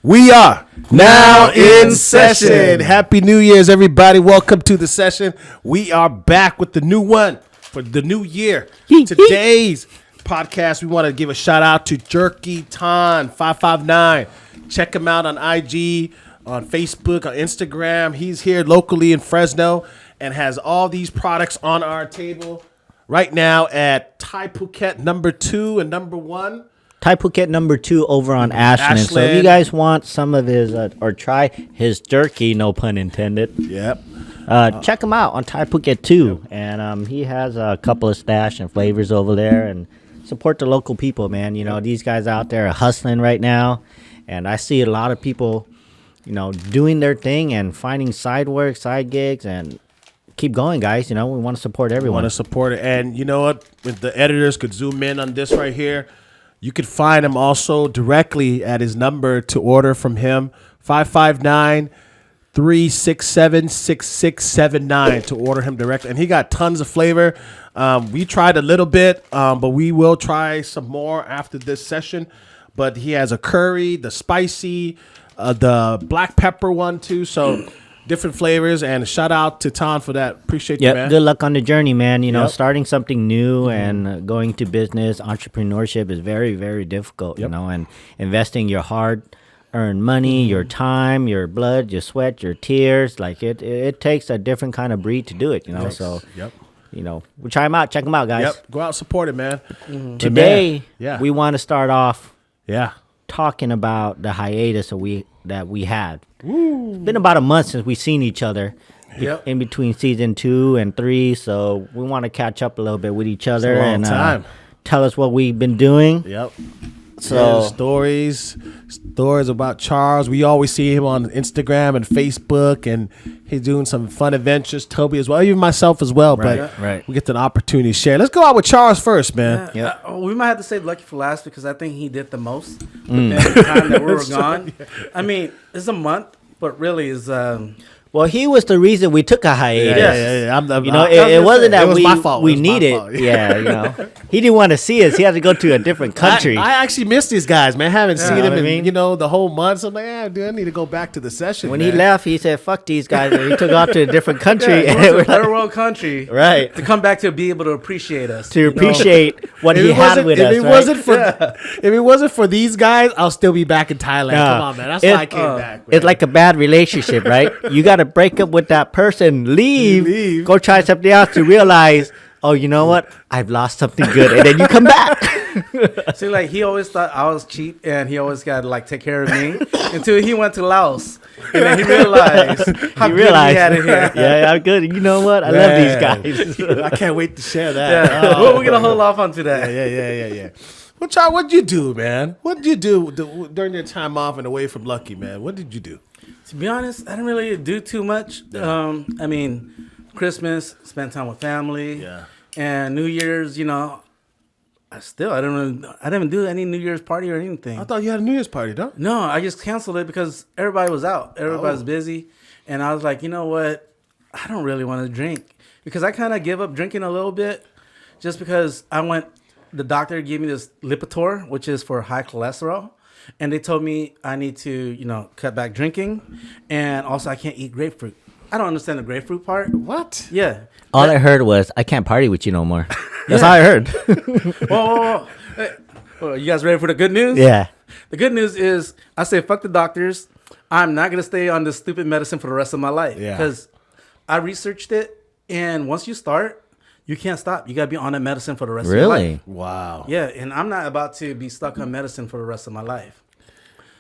We are now in session. Happy New Year's, everybody. Welcome to the session. We are back with the new one for the new year. Today's podcast, we want to give a shout out to Jerky Ton 559. Check him out on IG, on Facebook, on Instagram. He's here locally in Fresno and has all these products on our table right now at Thai Phuket number 2 and number 1. Thai Phuket number 2 over on Ashland. So if you guys want some of his or try his jerky, no pun intended. Yep. Check him out on Thai Phuket 2. And he has a couple of stash and flavors over there. And support the local people, man. You know, these guys out there are hustling right now. And I see a lot of people, you know, doing their thing and finding side work, side gigs, and keep going, guys. You know, we want to support everyone. We want to support it. And you know what? If the editors could zoom in on this right here, you could find him also directly at his number to order from him, 559-367-6679 to order him directly. And he got tons of flavor. We tried a little bit, but we will try some more after this session. But he has a curry, the spicy, the black pepper one too. So different flavors, and shout out to Ton for that. Appreciate you, man. Good luck on the journey, man. You know, starting something new and going to business, entrepreneurship is very, very difficult, you know, and investing your hard-earned money, your time, your blood, your sweat, your tears, like it takes a different kind of breed to do it, you know. So, you know, we'll try them out. Check them out, guys. Go out, support it, man. Today, we want to start off talking about the hiatus that we had. It's been about a month since we've seen each other in between season 2 and 3, so we want to catch up a little bit with each other and tell us what we've been doing. So stories about Charles. We always see him on Instagram and Facebook, and he's doing some fun adventures. Toby as well, even myself as well. But we get an opportunity to share. Let's go out with Charles first, man. We might have to save Lucky for last because I think he did the most within the time that we were gone. I mean, it's a month, but really is. Well, he was the reason we took a hiatus. You know, it wasn't that was my fault. We needed. Yeah, you know, he didn't want to see us. He had to go to a different country. I actually miss these guys, man. I haven't seen them in, the whole month. So I'm like, dude, I need to go back to the session. When he left, he said, "Fuck these guys." And he took off to a different country, a third world country, right? To come back to be able to appreciate us, to appreciate what he had with us. If it wasn't for these guys, I'll still be back in Thailand. Come on, man. That's why I came back. Man. It's like a bad relationship, right? You got to break up with that person, leave, go try something else to realize, oh, you know what? I've lost something good, and then you come back. See, like he always thought I was cheap, and he always got to like take care of me until he went to Laos, and then he realized how good he had it here. Yeah, I'm good. You know what? I love these guys. I can't wait to share that. Well, we're gonna hold off onto that. Yeah. Well, Charles, what'd you do, man? What did you do during your time off and away from Lucky, man? What did you do? To be honest, I didn't really do too much. I mean, Christmas, spent time with family, and New Year's. You know, I didn't do any New Year's party or anything. I thought you had a New Year's party, though. No, I just canceled it because everybody was out. Everybody was busy, and I was like, you know what? I don't really want to drink because I kind of give up drinking a little bit, just because the doctor gave me this Lipitor, which is for high cholesterol. And they told me I need to, cut back drinking. And also I can't eat grapefruit. I don't understand the grapefruit part. What? Yeah. All I heard was, I can't party with you no more. That's all I heard. Whoa. Well, you guys ready for the good news? Yeah. The good news is I say, fuck the doctors. I'm not going to stay on this stupid medicine for the rest of my life. Yeah. Because I researched it. And once you start, you can't stop. You got to be on that medicine for the rest of your life. Really? Wow. Yeah, and I'm not about to be stuck on medicine for the rest of my life.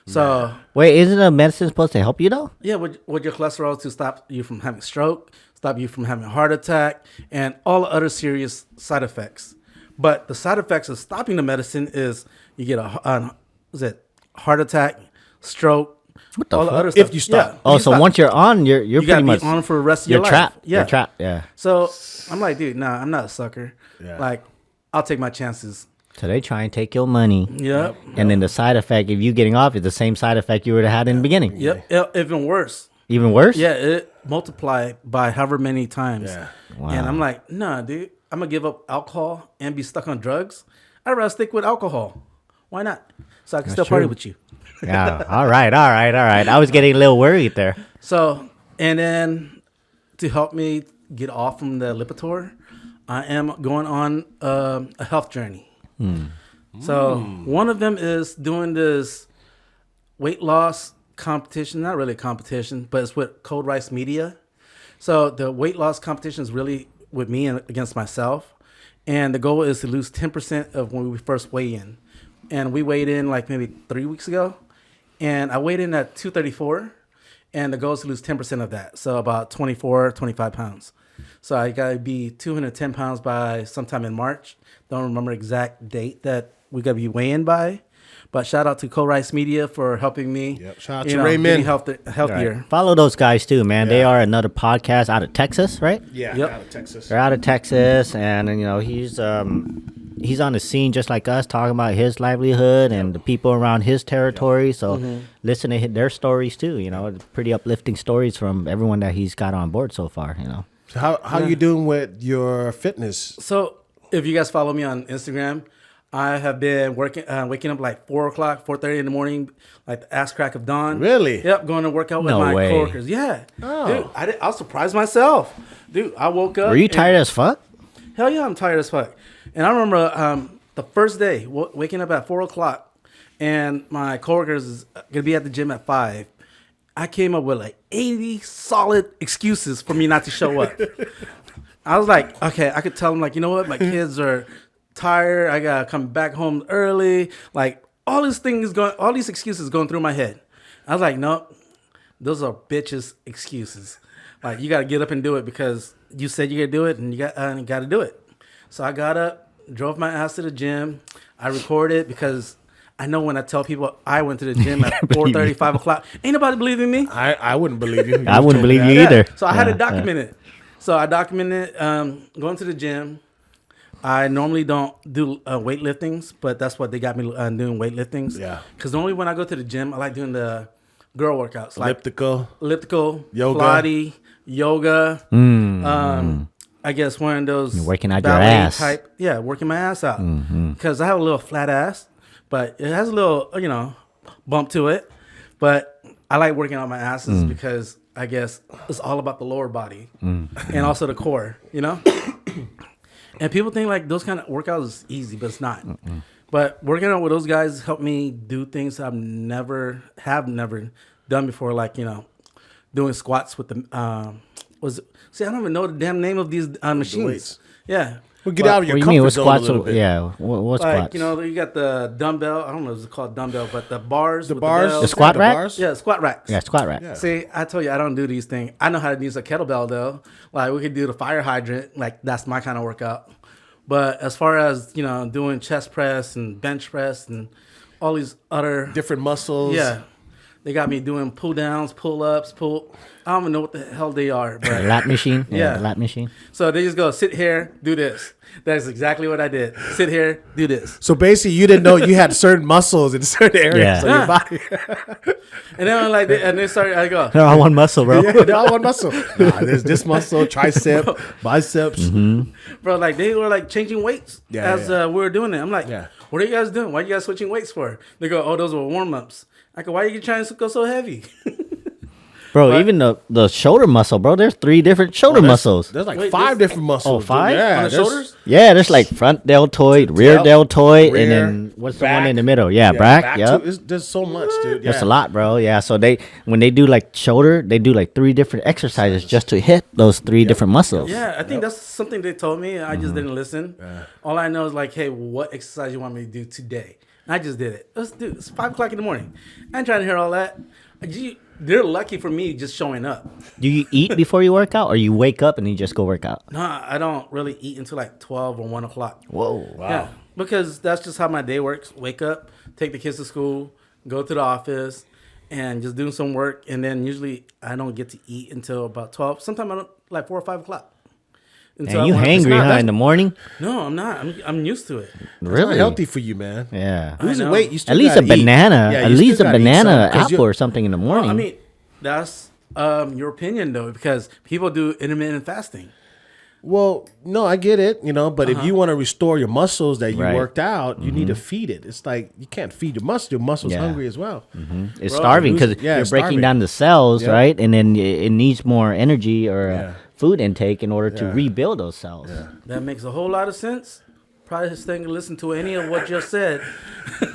So wait, isn't a medicine supposed to help you though? Yeah, with your cholesterol to stop you from having stroke, stop you from having a heart attack, and all the other serious side effects. But the side effects of stopping the medicine is you get a heart attack, stroke, all the other stuff. If you stop. Once you're on, you're pretty much on for the rest of your life. Trapped. Yeah. You're trapped. Yeah. So I'm like, dude, nah, I'm not a sucker. Yeah. Like, I'll take my chances. So they try and take your money. Yep. And then the side effect, if you getting off, is the same side effect you would have had in the beginning. Yep. Even worse. Even worse? Yeah, it multiplied by however many times. Yeah. Wow. And I'm like, nah, dude, I'm going to give up alcohol and be stuck on drugs. I'd rather stick with alcohol. Why not? So I can still party with you. Yeah. All right. I was getting a little worried there. So, and then to help me get off from the Lipitor, I am going on a health journey. So one of them is doing this weight loss competition, not really a competition, but it's with Cold Rice Media. So the weight loss competition is really with me and against myself. And the goal is to lose 10% of when we first weigh in. And we weighed in like maybe 3 weeks ago. And I weighed in at 234. And the goal is to lose 10% of that. So about 24, 25 pounds. So I got to be 210 pounds by sometime in March. Don't remember exact date that we got to be weighing by. But shout out to Cold Rice Media for helping me. Yep. Shout out to Raymond. Healthier. Right. Follow those guys too, man. Yeah. They are another podcast out of Texas, right? Yeah, yep. Out of Texas. They're out of Texas, and you know he's on the scene just like us, talking about his livelihood and the people around his territory. So listen to their stories too. You know, pretty uplifting stories from everyone that he's got on board so far. You know. So how you doing with your fitness? So if you guys follow me on Instagram, I have been waking up like 4 o'clock, 4:30 in the morning, like the ass crack of dawn. Really? Yep, going to work out with my coworkers. Yeah. Oh. Dude, I was surprised myself. Dude, I woke up. Were you tired as fuck? Hell yeah, I'm tired as fuck. And I remember the first day, waking up at 4 o'clock, and my coworkers is going to be at the gym at 5. I came up with like 80 solid excuses for me not to show up. I was like, okay, I could tell them like, you know what, my kids are tired. I gotta come back home early. Like all these excuses going through my head. I was like, nope, those are bitches excuses. Like you gotta get up and do it because you said you gotta do it, and you got to do it. So I got up, drove my ass to the gym. I recorded because I know when I tell people I went to the gym at 4:30, 5 o'clock, ain't nobody believing me. I wouldn't believe you. I wouldn't believe you either. So I had to document it. So I documented going to the gym. I normally don't do weightliftings, but that's what they got me doing weightliftings. Yeah. Because normally when I go to the gym, I like doing the girl workouts. Like elliptical, yoga. Pilates, yoga. I guess one of those. You're working out your ass. Type, yeah, working my ass out. Because I have a little flat ass, but it has a little, bump to it. But I like working out my asses because I guess it's all about the lower body and also the core, And people think like those kind of workouts is easy, but it's not. But working out with those guys helped me do things I've never done before, like doing squats with the I don't even know the damn name of these machines. Yeah. Well, get out of your comfort zone a little bit. Yeah, what like, squats? You got the dumbbell. I don't know if it's called dumbbell, but the bars. The squat rack? Bars? Yeah, squat racks. Yeah, squat rack. Yeah. See, I told you I don't do these things. I know how to use a kettlebell though. Like we could do the fire hydrant. Like that's my kind of workout. But as far as doing chest press and bench press and all these other different muscles. Yeah, they got me doing pull downs, pull ups, I don't even know what the hell they are. But lat machine. Yeah, lat machine. So they just go sit here, do this. That's exactly what I did. Sit here, do this. So basically, you didn't know you had certain muscles in certain areas of your body. And then they started. I go. They're all one muscle, bro. Yeah, they're all one muscle. Nah, there's this muscle, tricep, biceps. Bro, like they were like changing weights as we were doing it. I'm like, what are you guys doing? Why are you guys switching weights for? They go, oh, those were warm ups. I go, why are you trying to go so heavy? Bro, even the shoulder muscle, bro. There's 3 different shoulder muscles. There's like 5 different muscles. Oh, 5? On the shoulders? Yeah, there's like front deltoid, rear deltoid, and then what's the one in the middle? Yeah, back. Yep. There's so much, dude. That's a lot, bro. Yeah, so when they do like shoulder, they do like 3 different exercises just to hit those 3 different muscles. Yeah, I think that's something they told me. I just didn't listen. All I know is like, hey, what exercise you want me to do today? And I just did it. Let's do it. It's 5 o'clock in the morning. I ain't trying to hear all that. They're lucky for me just showing up. Do you eat before you work out, or you wake up and you just go work out? Nah, I don't really eat until like 12 or 1 o'clock. Whoa. Wow. Yeah, because that's just how my day works. Wake up, take the kids to school, go to the office, and just doing some work. And then usually I don't get to eat until about 12. Sometimes I don't, like 4 or 5 o'clock. And you hangry, in the morning? No, I'm not. I'm used to it. Really? It's not healthy for you, man. Yeah. Losing weight, you still at least a banana. Yeah, at least a banana, apple, or something in the morning. I mean, that's your opinion, though, because people do intermittent fasting. Well, no, I get it, but if you want to restore your muscles that you Right. worked out, you need to feed it. It's like you can't feed your muscle. Your muscle's Yeah. hungry as well. It's starving because yeah, you're it's breaking starving. down the cells, Yep. right? And then it needs more energy or Yeah. food intake in order to Yeah. rebuild those cells. That makes a whole lot of sense. Probably just think listen to any of what you just said.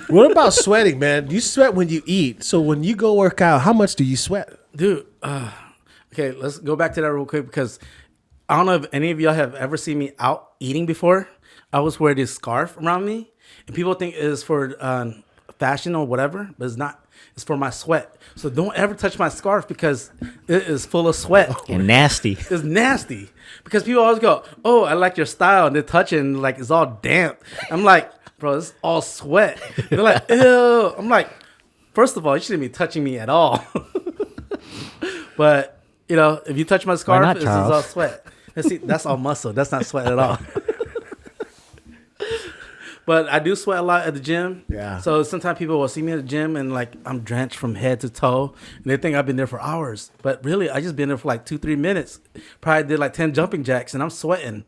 What about sweating, man? You sweat when you eat. So when you go work out, how much do you sweat? Dude, okay, let's go back to that real quick because I don't know if any of y'all have ever seen me out eating before. I always wear this scarf around me, and people think it's for fashion or whatever, but it's not. It's for my sweat. So don't ever touch my scarf because it is full of sweat. And nasty. It's nasty because people always go, "Oh, I like your style," and they touch it and like it's all damp. I'm like, bro, it's all sweat. They're like, ew. I'm like, first of all, you shouldn't be touching me at all. But if you touch my scarf, not, it's Charles? all sweat. And see, that's all muscle. That's not sweat at all. But I do sweat a lot at the gym. Yeah. So sometimes people will see me at the gym and like I'm drenched from head to toe, and they think I've been there for hours. But really, I just been there for like 2-3 minutes. Probably did like 10 jumping jacks, and I'm sweating.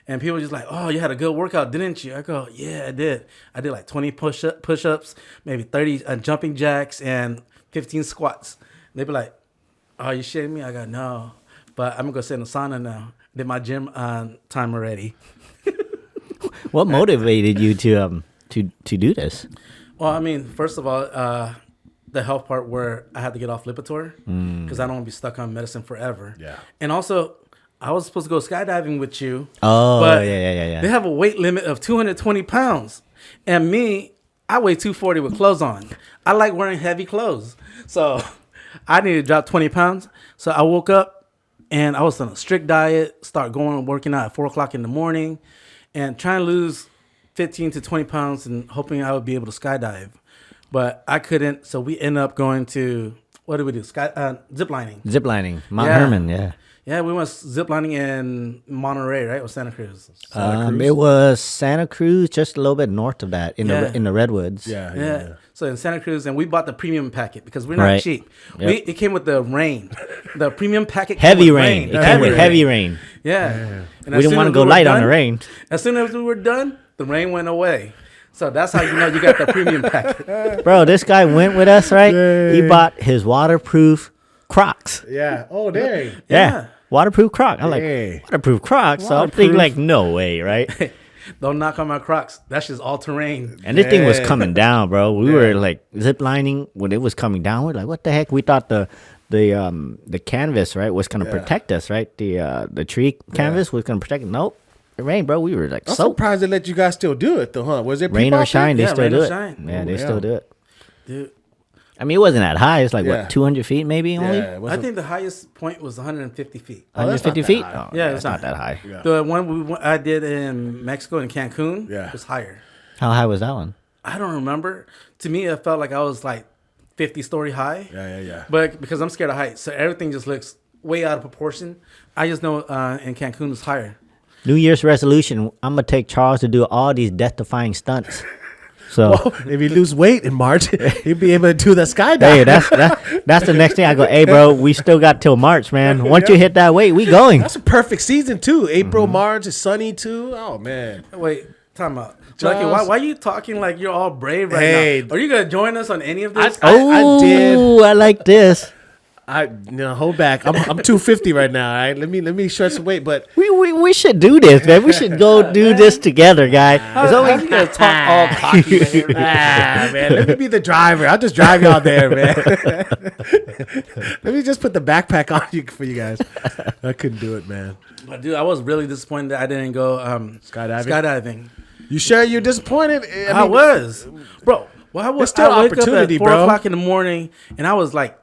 And people just like, "Oh, you had a good workout, didn't you?" I go, "Yeah, I did. I did like 20 push-ups, maybe 30 jumping jacks, and 15 squats." They be like, "Oh, you shitting me?" I go, "No, but I'm gonna go sit in the sauna now. Did my gym time already." What motivated you to do this? Well, I mean, first of all, the health part where I had to get off Lipitor because I don't want to be stuck on medicine forever. Yeah. And also, I was supposed to go skydiving with you. Oh, but yeah. They have a weight limit of 220 pounds. And me, I weigh 240 with clothes on. I like wearing heavy clothes. So I need to drop 20 pounds. So I woke up and I was on a strict diet, start going and working out at 4 o'clock in the morning and trying to lose 15 to 20 pounds and hoping I would be able to skydive. But I couldn't. So we ended up going to, what did we do? Zip lining. Zip lining, Mount Yeah. Herman, yeah. Yeah, we went zip lining in Monterey, right? Or Santa Cruz. It was Santa Cruz, just a little bit north of that, in Yeah. the redwoods. Yeah. So in Santa Cruz, and we bought the premium packet because we're not Right. cheap. Yep. It came with the rain. The premium packet Heavy came with rain. It came with heavy rain. Yeah. And We as didn't soon want to as go we were light on done- the rain. As soon as we were done, the rain went away. So that's how you know you got the premium packet. Bro, this guy went with us, right? He bought his waterproof Crocs. Yeah. Oh, dang. Yeah. Waterproof Crocs. I'm Hey. like, waterproof Crocs? So I'm thinking like, no way, right? Don't knock on my Crocs. That's just all terrain. And this thing was Yeah. coming down, bro. We were like zip lining when it was coming down. We're like, what the heck? We thought the canvas, right, was gonna protect us, right? The tree canvas was gonna protect. Nope, it rained, bro. We were like, I'm so surprised they let you guys still do it, though, huh? Was it rain people or out there? shine, they Yeah, still rain do or it. shine. Yeah, they Yeah. still do it. Dude, I mean, it wasn't that high. It's like Yeah. what, 200 feet maybe only. Yeah. it I wasn't- think the highest point was 150 feet. Oh, that's 150 not that feet. high. Oh, Yeah, it's it's not not that high. Yeah. The one I did in Mexico in Cancun Yeah. was higher. How high was that one? I don't remember. To me, it felt like I was like 50-story high. Yeah. But because I'm scared of heights, so everything just looks way out of proportion. I just know in Cancun it's higher. New Year's resolution: I'm gonna take Charles to do all these death-defying stunts. So. If you lose weight in March, you'll be able to do the skydive. Hey, that's the next thing. I go, hey, bro, we still got till March, man. Once you hit that weight, we going. That's a perfect season too. April, March is sunny too. Oh man. Wait, time out. Charles. Lucky, why are you talking like you're all brave right Hey. now? Are you gonna join us on any of this? I did. Oh, I like this. Hold back. I'm 250 right now. All right, let me shred some weight. But We should do this, man. We should go do this together, guy. It's How always you gonna talk all cocky? man, let me be the driver. I'll just drive y'all there, man. Let me just put the backpack on you for you guys. I couldn't do it, man. But dude, I was really disappointed that I didn't go skydiving. You sure you're disappointed? I was, bro. Why would It's still I wake up opportunity, at 4 bro. o'clock in the morning and I was like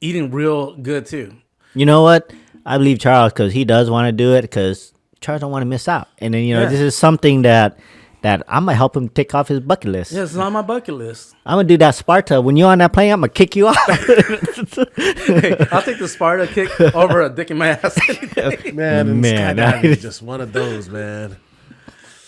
eating real good too? You know what? I believe Charles because he does want to do it because Charles don't want to miss out. And then Yeah. this is something that I'm gonna help him tick off his bucket list. Yeah, it's on my bucket list. I'm gonna do that Sparta. When you're on that plane, I'm gonna kick you off. Hey, I'll take the Sparta kick over a dick in my ass. Man, and Man, skydiving is just one of those, man.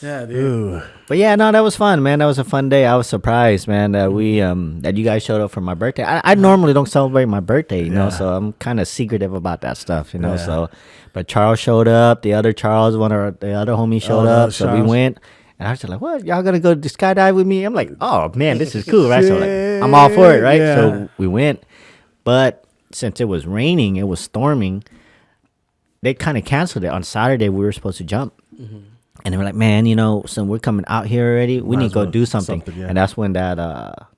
Yeah, dude. Ooh. But yeah, no, that was fun, man. That was a fun day. I was surprised, man, that we that you guys showed up for my birthday. I normally don't celebrate my birthday, you know, so I'm kind of secretive about that stuff, you know. Yeah. So, but Charles showed up. The other Charles, one of the other homies showed the up. other So we Charles. went, and I was just like, "What? Y'all gonna go to skydive with me?" I'm like, "Oh man, this is cool, right?" So like, I'm all for it, right? Yeah. So we went, but since it was raining, it was storming. They kind of canceled it on Saturday. We were supposed to jump. And they were like, man, you know, so we're coming out here already. We Might need as to go well do something. yeah. And that's when that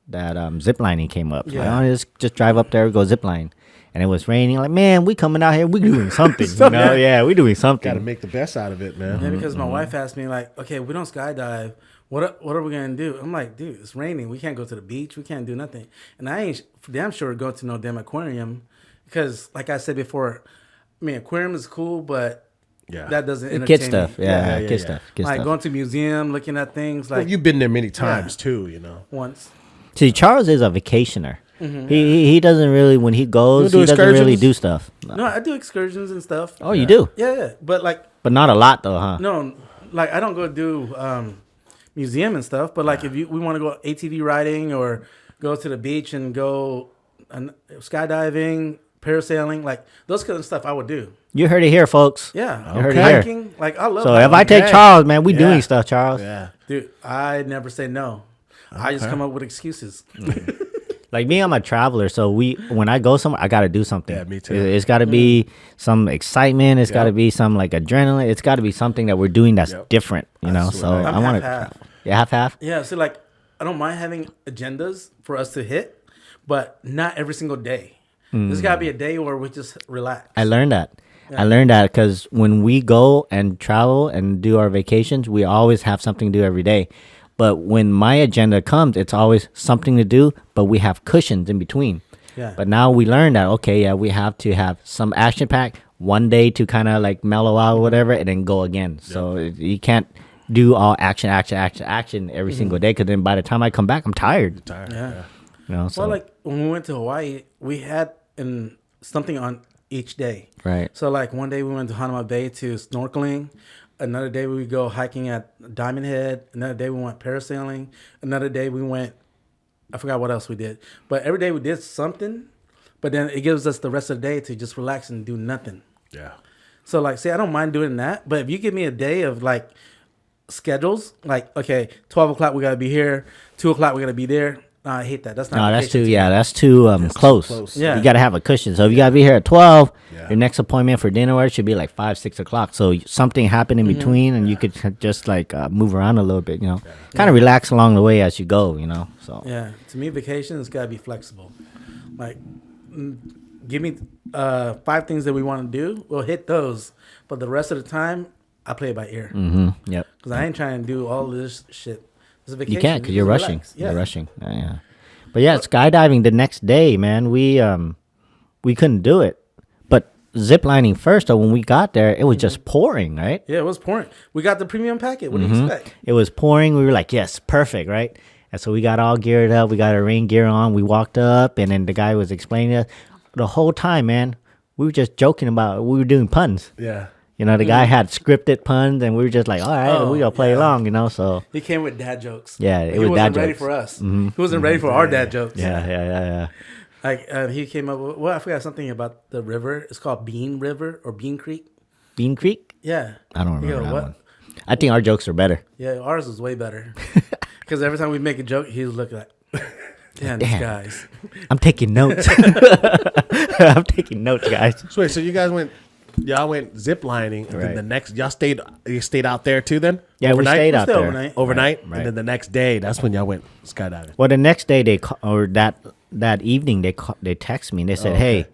zip lining came up. So Yeah. like, oh, just drive up there, go zip line. And it was raining. Like, man, we coming out here. We doing something. You know? Yeah, we doing something. Got to make the best out of it, man. Yeah, because my wife asked me like, okay, we don't skydive. What are we gonna do? I'm like, dude, it's raining. We can't go to the beach. We can't do nothing. And I ain't damn sure go to no damn aquarium because, like I said before, I mean, aquarium is cool, but Yeah. that doesn't entertain Kid me. stuff. Yeah, kid stuff. Kid Like stuff. going to museum, looking at things like Well, you've been there many times too, you know. once. See, Charles is a vacationer. He doesn't really, when he goes, You he do doesn't really excursions? do stuff. No, I do excursions and stuff. Oh, you do? Yeah, but like But not a lot, though, huh? no, like I don't go do museum and stuff. But like if we want to go ATV riding or go to the beach and go skydiving, parasailing, like those kind of stuff I would do. You heard it here, folks. Yeah, You heard it here. hiking. Like I love. So hiking. if I take Okay. Charles, man, we Yeah. doing stuff, Charles. Yeah. dude, I never say no. I just Okay. come up with excuses. Like me, I'm a traveler, so when I go somewhere, I gotta do something. Yeah, me too. It's got to be some excitement. It's got to Yep. be some like adrenaline. It's got to be something that we're doing that's Yep. different, you know. That's So right. I'm I want half-half. to, yeah, half. Yeah, so like I don't mind having agendas for us to hit, but not every single day. There's got to be a day where we just relax. I learned that. I learned that because when we go and travel and do our vacations, we always have something to do every day. But when my agenda comes, it's always something to do, but we have cushions in between. Yeah. But now we learn that, okay, yeah, we have to have some action pack one day to kind of like mellow out or whatever, and then go again. So you can't do all action every single day, because then by the time I come back, I'm tired. Yeah. You know, so Well, like when we went to Hawaii, we had something on each day. right. So like one day we went to Hanama Bay to snorkeling. Another day we would go hiking at Diamond Head. Another day we went parasailing. Another day we went, I forgot what else we did. But every day we did something. But then it gives us the rest of the day to just relax and do nothing. Yeah. So like, say I don't mind doing that. But if you give me a day of like schedules, like, okay, 12 o'clock we got to be here. 2 o'clock we got to be there. I hate that. That's not No, that's vacation too. to Yeah, me. that's too close. close. Yeah. You got to have a cushion. So if you got to be here at 12, Yeah. your next appointment for dinner or it should be like 5, 6 o'clock. So something happened in between, and you could just like move around a little bit. You know, kind of relax along the way as you go. You know, so Yeah, to me, vacation has got to be flexible. Like, give me 5 things that we want to do. We'll hit those, but the rest of the time, I play it by ear yep. because I ain't trying to do all this shit. It's a vacation. You can't because you're just rushing. relax. Yeah. You're rushing. Yeah. But yeah, skydiving the next day, man. We couldn't do it. But ziplining first, though, when we got there, it was just pouring, right? Yeah, it was pouring. We got the premium packet. What do you expect? It was pouring. We were like, yes, perfect, right? And so we got all geared up. We got our rain gear on. We walked up, and then the guy was explaining to us. The whole time, man, we were just joking about it. We were doing puns. Yeah. You know, the guy had scripted puns, and we were just like, all right, Oh, we going to play yeah. along, you know, so. He came with dad jokes. Yeah, it he was wasn't dad ready jokes. for us. He wasn't ready for our dad jokes. Yeah. Like he came up with, well, I forgot something about the river. It's called Bean River or Bean Creek. Bean Creek? Yeah. I don't You remember go, that what? one. I think our jokes are better. Yeah, ours is way better. Because every time we make a joke, he's looking like, damn, these Damn. guys. I'm taking notes. I'm taking notes, guys. So wait, so y'all went zip lining, and then Right. the next you stayed out there too. Then Yeah, we overnight? stayed out Stay there. overnight. overnight, Right. and then the next day that's when y'all went skydiving. Well, the next day that evening they text me and they said, Oh, okay. "Hey,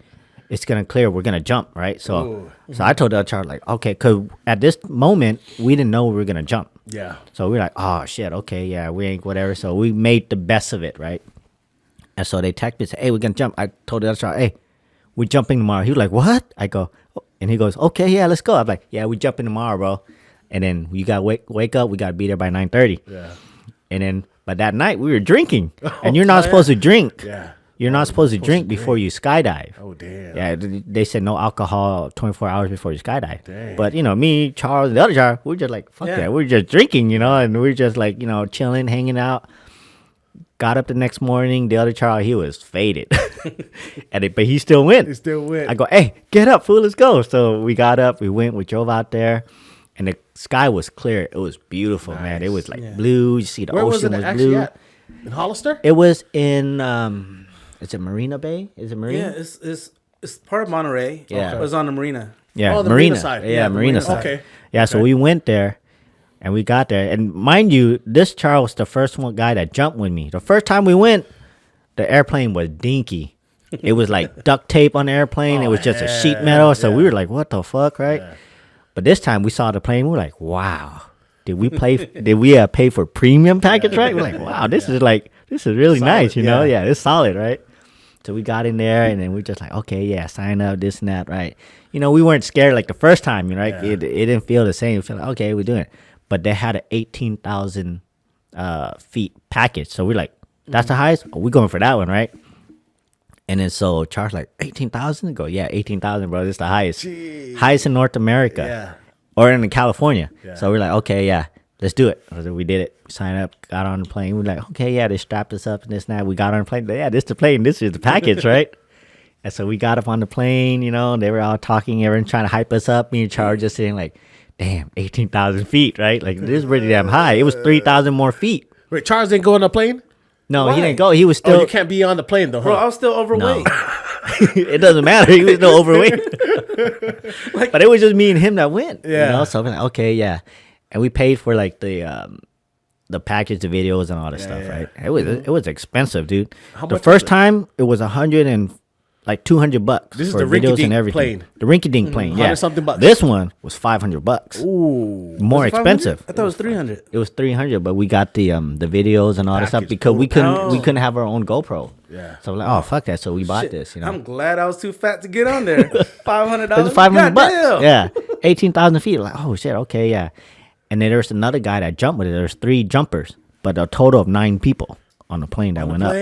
it's gonna clear. We're gonna jump, right?" So I told the Charles like, "Okay," because at this moment we didn't know we were gonna jump. Yeah. So we were like, "Oh shit, okay, yeah, we ain't whatever." So we made the best of it, right? And so they text me and said, "Hey, we're gonna jump." I told the other Charles, "Hey, we're jumping tomorrow." He was like, "What?" I go, "Oh," and he goes, "Okay, yeah, let's go." I'm like, "Yeah, we're jumping tomorrow, bro." And then you got wake up. We got to be there by 9:30. Yeah. And then, but that night we were drinking, and you're not supposed to drink. Yeah. You're not supposed to drink before you skydive. Oh, damn. Yeah, they said no alcohol 24 hours before you skydive. Dang. But, me, Charles, and the other Charles, we're just like, fuck that. We're just drinking, and we're just like, chilling, hanging out. Got up the next morning. The other Charles, he was faded. But he still went. He still went. I go, hey, get up, fool, let's go. So we got up, we went, we drove out there. And the sky was clear. It was beautiful, man. It was like blue. You see the ocean was blue. At? In Hollister? It was in, is it Marina Bay? Is it Marina? Yeah, it's part of Monterey. Yeah. It was on the marina. Yeah, the Marina side. Yeah, Marina side. Okay. Yeah, so we went there, and we got there. And mind you, this Charles was the first guy that jumped with me. The first time we went, the airplane was dinky. It was like duct tape on the airplane. It was just a sheet metal. So we were like, what the fuck, right? Yeah. But this time we saw the plane. We were like, wow. Did we pay for premium package, right? We're like, wow, this is really solid, nice, you know? Yeah, it's solid, right? So we got in there, and then we just like, okay, yeah, sign up, this and that, right? We weren't scared like the first time, right? Yeah. It didn't feel the same. We felt like, okay, we're doing it. But they had an 18,000 feet package. So we're like, that's the highest? Oh, we're going for that one, right? And then so Charles like, 18,000? Go, yeah, 18,000, bro. This is the highest. Jeez. Highest in North America. Yeah. Or in California. Yeah. So we're like, okay, yeah, let's do it. So we did it. Signed up, got on the plane. We're like, okay, yeah, they strapped us up and this and that. We got on the plane. Yeah, this is the plane. This is the package, right? And so we got up on the plane, and they were all talking, everyone trying to hype us up. Me and Charles just saying like, damn, 18,000 feet, right? Like, this is pretty damn high. It was 3,000 more feet. Wait, Charles didn't go on the plane? No, Why? He didn't go. He was still. Oh, you can't be on the plane though, huh? Bro, I was still overweight. No. It doesn't matter. He was still overweight. But it was just me and him that went. Yeah. So I'm like, okay, yeah. And we paid for like the package, the videos, and all that stuff, right? It was expensive, dude. The first time it was $200 This is for the videos and everything. plane. The rinky-dink plane, yeah. Something bucks. This one was $500. Ooh, more expensive. I thought it was 300. It was 300, but we got the videos and all that stuff because we couldn't have our own GoPro. Yeah. So we're like, oh fuck that. So we bought this. I'm glad I was too fat to get on there. $500. It's $500. Yeah, 18,000 feet. Like, oh shit. Okay, yeah. And then there's another guy that jumped with it. There's 3 jumpers, but a total of 9 people on the plane that went up.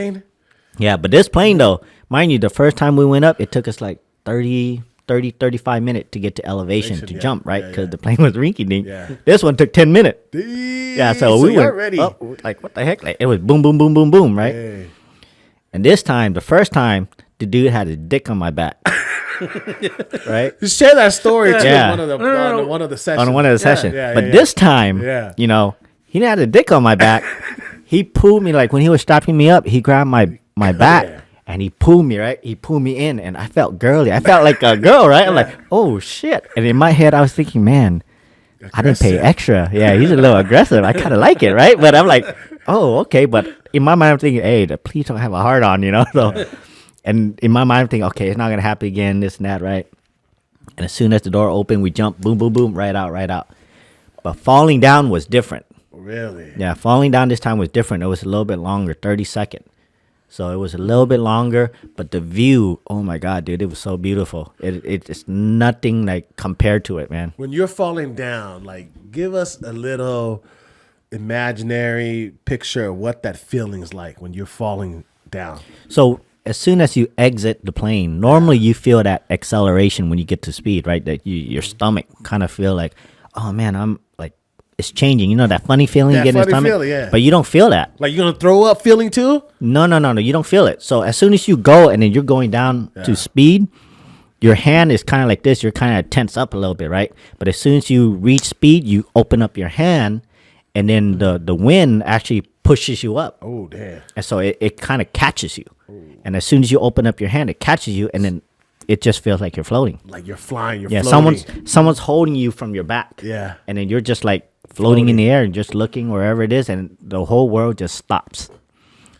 Yeah, but this plane though, mind you, the first time we went up, it took us like 35 minutes to get to elevation to jump, right? Because the plane was rinky-dink. Yeah. This one took 10 minutes. Yeah, so we went ready. Up, like, what the heck? Like, it was boom, boom, boom, boom, boom, right? Hey. And this time, the first time, the dude had his dick on my back. Right? Just share that story too on one of the sessions. On one of the sessions. But this time, he didn't have a dick on my back. He pulled me, like when he was strapping me up, he grabbed my back and he pulled me, right? He pulled me in and I felt girly. I felt like a girl, right? I'm like, oh shit. And in my head, I was thinking, man, I didn't pay extra. Yeah, he's a little aggressive. I kind of like it, right? But I'm like, oh, okay. But in my mind, I'm thinking, hey, please don't have a hard on, So, and in my mind, I'm thinking, okay, it's not going to happen again, this and that, right? And as soon as the door opened, we jumped, boom, boom, boom, right out. But falling down was different. Really? Yeah, falling down this time was different. It was a little bit longer, 30 seconds. So it was a little bit longer, but the view, oh my God, dude, it was so beautiful. It's nothing like compared to it, man. When you're falling down, like give us a little imaginary picture of what that feeling is like when you're falling down. So as soon as you exit the plane, normally you feel that acceleration when you get to speed, right? That your stomach kind of feel like, oh man, I'm like, it's changing. That funny feeling you get in the stomach? Feeling, but you don't feel that. Like you're going to throw up feeling too? No. You don't feel it. So as soon as you go and then you're going down to speed, your hand is kind of like this. You're kind of tense up a little bit, right? But as soon as you reach speed, you open up your hand and then the wind actually pushes you up. Oh, damn. And so it kind of catches you. Ooh. And as soon as you open up your hand, it catches you and then it just feels like you're floating. Like you're flying, you're floating. Someone's holding you from your back. Yeah. And then you're just like floating in the air and just looking wherever it is and the whole world just stops.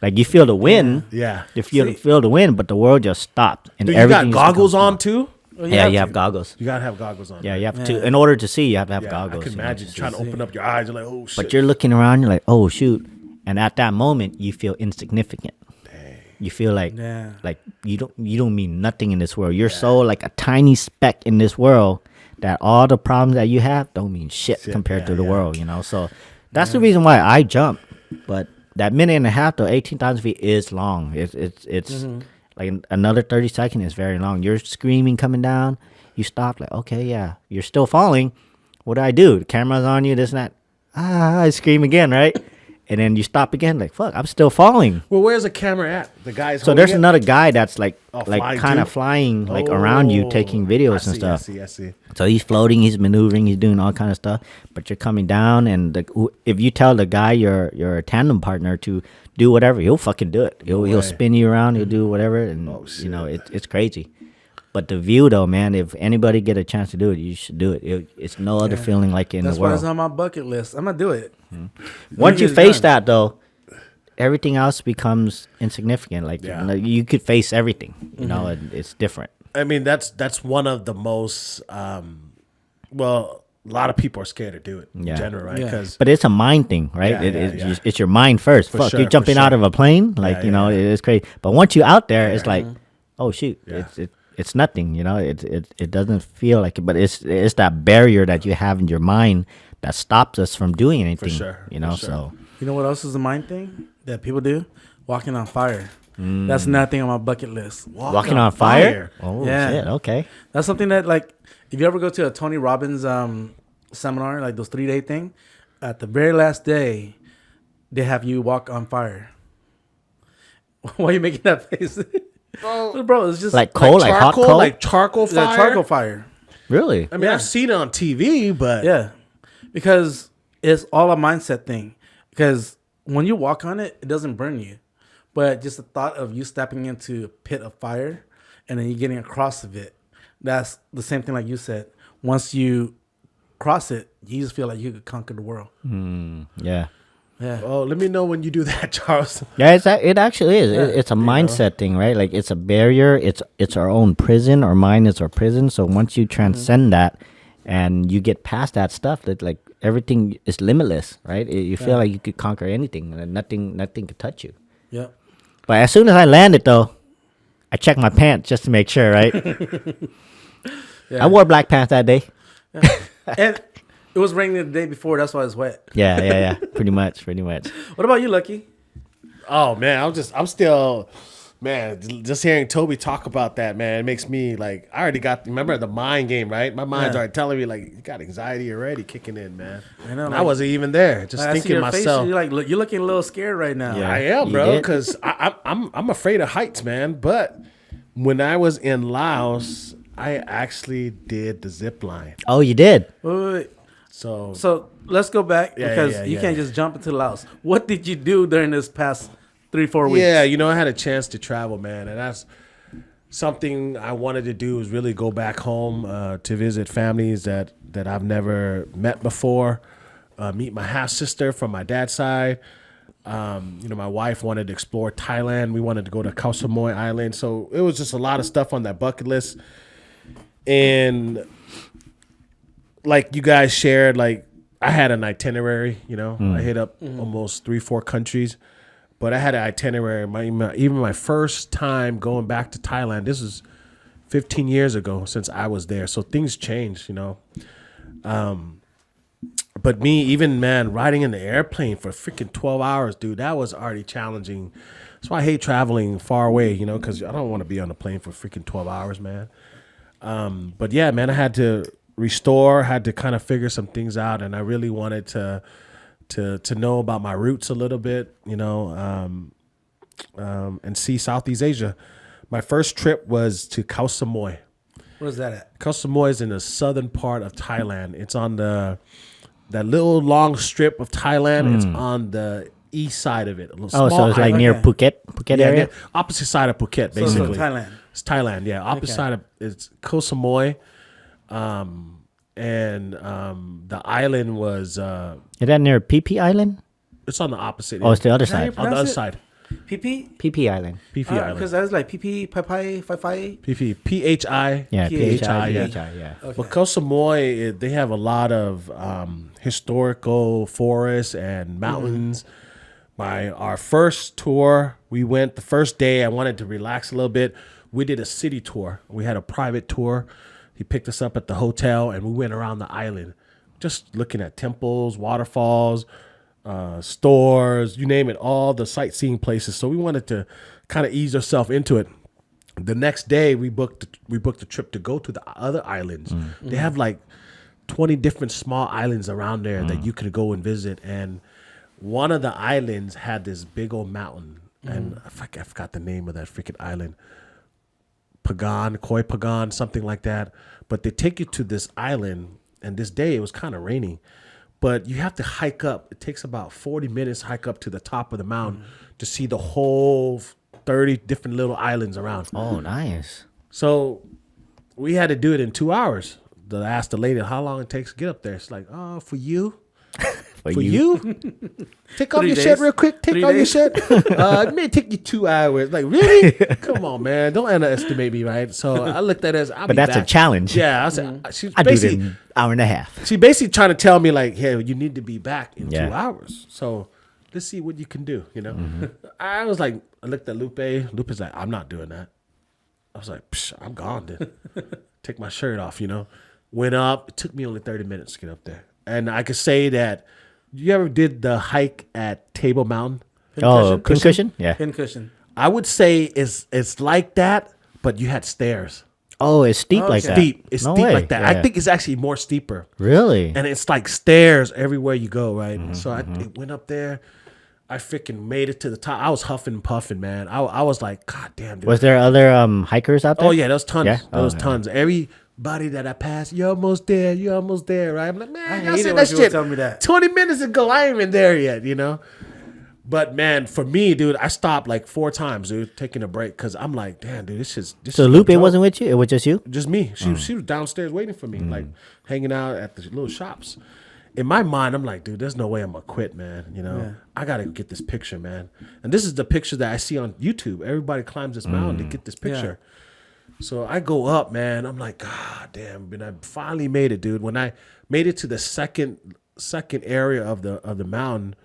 Like you feel the wind. Yeah. You feel the wind, but the world just stopped. And you got goggles on too? Well, you have goggles. You gotta have goggles on. Yeah, you have to. In order to see, you have to have goggles. I can imagine trying to open up your eyes. You're like, oh shit. But you're looking around. You're like, oh shoot. And at that moment, you feel insignificant. Dang. You feel like you don't mean nothing in this world. You're so like a tiny speck in this world that all the problems that you have don't mean shit compared to the world. So that's the reason why I jump. But that minute and a half though, 18,000 feet is long. It's like another 30 seconds is very long. You're screaming coming down. You stop like, okay, yeah, you're still falling. What do I do? The camera's on you, this and that. I scream again, right? And then you stop again, like, fuck, I'm still falling. Well, where's the camera at? The guy's So there's another guy that's like flying kind of too? flying like around you, taking videos and stuff. I see. So he's floating, he's maneuvering, he's doing all kind of stuff. But you're coming down, and if you tell the guy your tandem partner to do whatever, he'll fucking do it. He'll spin you around, he'll do whatever, and you know it's crazy. But the view, though, man, if anybody get a chance to do it, you should do it. It's no other feeling like it in the world. That's why it's on my bucket list. I'm gonna do it. Once you face that, though, everything else becomes insignificant. Like you know, you could face everything, you know, and it's different. I mean, that's one of the most. Well, a lot of people are scared to do it in general, right? Yeah. But it's a mind thing, right? It's your mind first. Fuck, sure, you're jumping out of a plane, like you know, it's crazy. But once you out there, it's like, oh shoot, it's nothing, you know. It doesn't feel like it, but it's that barrier that you have in your mind that stops us from doing anything. For sure, you know. for sure. So You know what else is a mind thing that people do? Walking on fire. That's nothing on my bucket list. walking on fire. Oh Yeah. shit. Okay. That's something that, like, if you ever go to a Tony Robbins seminar, like those 3-day thing, at the very last day, they have you walk on fire. Why are you making that face? Bro, it's just Like coal, like hot coal. like charcoal fire. yeah, charcoal fire. Really? I mean, I've seen it on TV, but Yeah, because it's all a mindset thing. Because when you walk on it, it doesn't burn you, but just the thought of you stepping into a pit of fire and then you getting across of it, that's the same thing like you said. Once you cross it, you just feel like you could conquer the world. Yeah. Yeah. oh, let me know when you do that, Charles. Yeah, it actually is. It's a mindset thing, right? Like it's a barrier. It's our own prison. Our mind is our prison. So once you transcend that, and you get past that stuff, that like everything is limitless, right? You feel like you could conquer anything, and nothing could touch you. Yep. But as soon as I landed, though, I checked my pants just to make sure, right? Yeah. I wore black pants that day. And it was raining the day before. That's why it's wet. Yeah. Pretty much. What about you, Lucky? Oh man, I'm still, man. Just hearing Toby talk about that, man, it makes me like I already got. Remember the mind game, right? My mind's already telling me like you got anxiety already kicking in, man. I know. And Like, I wasn't even there, just I see thinking your myself. face, you're looking a little scared right now. Yeah. I am, You bro, did? because I'm afraid of heights, man. But when I was in Laos, I actually did the zip line. Oh, you did? Wait. So So let's go back because yeah, you yeah, can't yeah. just jump into Laos. What did you do during this past 3-4 weeks? yeah, you know, I had a chance to travel, man, and that's something I wanted to do is really go back home to visit families that I've never met before, meet my half sister from my dad's side. You know, my wife wanted to explore Thailand. We wanted to go to Koh Samui Island. So it was just a lot of stuff on that bucket list. And like you guys shared, like I had an itinerary, you know, I hit up almost 3-4 countries, but I had an itinerary. Even my first time going back to Thailand, this was 15 years ago since I was there. So things changed, you know. But me, even, man, riding in the airplane for freaking 12 hours, dude, that was already challenging. That's why I hate traveling far away, you know, because I don't want to be on a plane for freaking 12 hours, man. But yeah, man, I had to restore, had to kind of figure some things out, and I really wanted to know about my roots a little bit, you know, and see Southeast Asia. My first trip was to Koh Samui. Where's that at? Koh Samui is in the southern part of Thailand. It's on that little long strip of Thailand. It's on the east side of it. Oh, so it's like near Phuket area? Yeah, opposite side of Phuket, So basically. Thailand. It's Thailand, yeah. Opposite side of it's Koh Samui. And the island was Is that near PP Island? it's on the opposite. Oh, it's the other Is that side. how on the pronounce other it? side. PP? PP Island. PP Island. Because I was like PP, Pai, Fai. PP PHI. Yeah, PHI, PHI, yeah. yeah. Okay. Well, Koh Samui, they have a lot of historical forests and mountains. Our first tour, we went the first day. I wanted to relax a little bit. We did a city tour. We had a private tour. He picked us up at the hotel, and we went around the island, just looking at temples, waterfalls, stores, you name it, all the sightseeing places. So we wanted to kind of ease ourselves into it. The next day, we booked a trip to go to the other islands. They have like 20 different small islands around there that you could go and visit. And one of the islands had this big old mountain. And I forgot the name of that freaking island. Koi Pagan, something like that. But they take you to this island. And this day, it was kind of raining. But you have to hike up. It takes about 40 minutes to hike up to the top of the mountain to see the whole 30 different little islands around. Oh, nice. So we had to do it in 2 hours. I asked the lady how long it takes to get up there. It's like, oh, for you? For you? Take off your shirt real quick. Take off your shirt. It may take you 2 hours. Like, really? Come on, man. Don't underestimate me, right? So I looked at it as, But that's a challenge. Yeah. I said, she's I do it basically in an hour and a half. She basically trying to tell me, like, hey, you need to be back in 2 hours. So let's see what you can do, you know? I was like, I looked at Lupe. Lupe's like, I'm not doing that. I was like, psh, I'm gone, dude. Take my shirt off, you know? Went up. It took me only 30 minutes to get up there. And I could say that, you ever did the hike at Table Mountain? Pincushion? Yeah. Pincushion. I would say it's like that, but you had stairs. Oh, it's steep like that. It's No steep way. like that. Yeah. I think it's actually more steeper. Really? And it's like stairs everywhere you go, right? So I went up there. I freaking made it to the top. I was huffing and puffing, man. I was like, God damn, dude. Was there other hikers out there? Oh, yeah, there was tons. Yeah? There was tons. Everybody that I passed, you're almost there, right? I'm like, man, I I hate said it when that people shit tell me that. 20 minutes ago. I ain't even there yet, you know? But, man, for me, dude, I stopped like 4 times, dude, taking a break because I'm like, damn, dude, this is So Lupe wasn't with you? It was just you? just me. She was downstairs waiting for me, like hanging out at the little shops. In my mind, I'm like, dude, there's no way I'm gonna quit, man. You know, I gotta get this picture, man. And this is the picture that I see on YouTube. Everybody climbs this mountain to get this picture. So I go up, man. I'm like, God damn, and I finally made it, dude. When I made it to the second area of the mountain,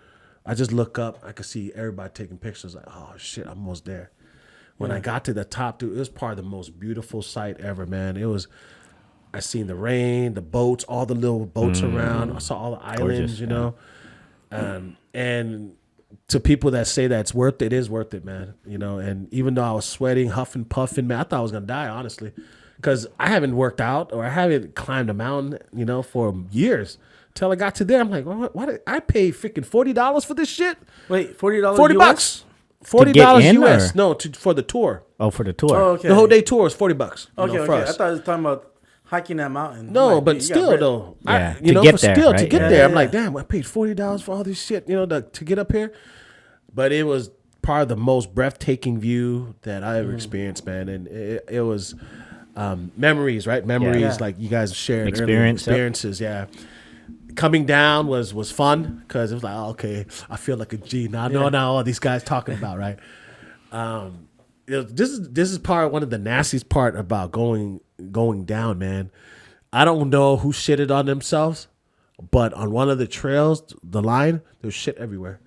I just look up. I could see everybody taking pictures. Like, oh shit, I'm almost there. When I got to the top, dude, it was probably the most beautiful sight ever, man. It was. I seen the rain, the boats, all the little boats around. I saw all the islands, you know. And to people that say that it's worth it is worth it, man. You know, and even though I was sweating, huffing, puffing, man, I thought I was gonna die, honestly, because I haven't worked out or I haven't climbed a mountain, you know, for years. Till I got to there, I'm like, why did I pay freaking $40 for this shit? Wait, $40? $40. To get $40 in, US. or? No, for the tour. Oh, for the tour. Oh, okay. The whole day tour is $40. Okay, for okay. us. I thought it was talking about hiking that mountain. No, Like, but you got still bread. though, Yeah, you to know, get for there, still to right? get Yeah, there, I'm yeah. like, damn, I paid $40 for all this shit, you know, to get up here. But it was part of the most breathtaking view that I ever experienced, man, and it was memories, right? Memories like you guys shared, experiences, yeah. Coming down was fun because it was like, oh, okay, I feel like a G now. I know now all these guys talking about, right? This is one of the nastiest part about going down, man. I don't know who shitted on themselves, but on one of the trails, the line, there was shit everywhere.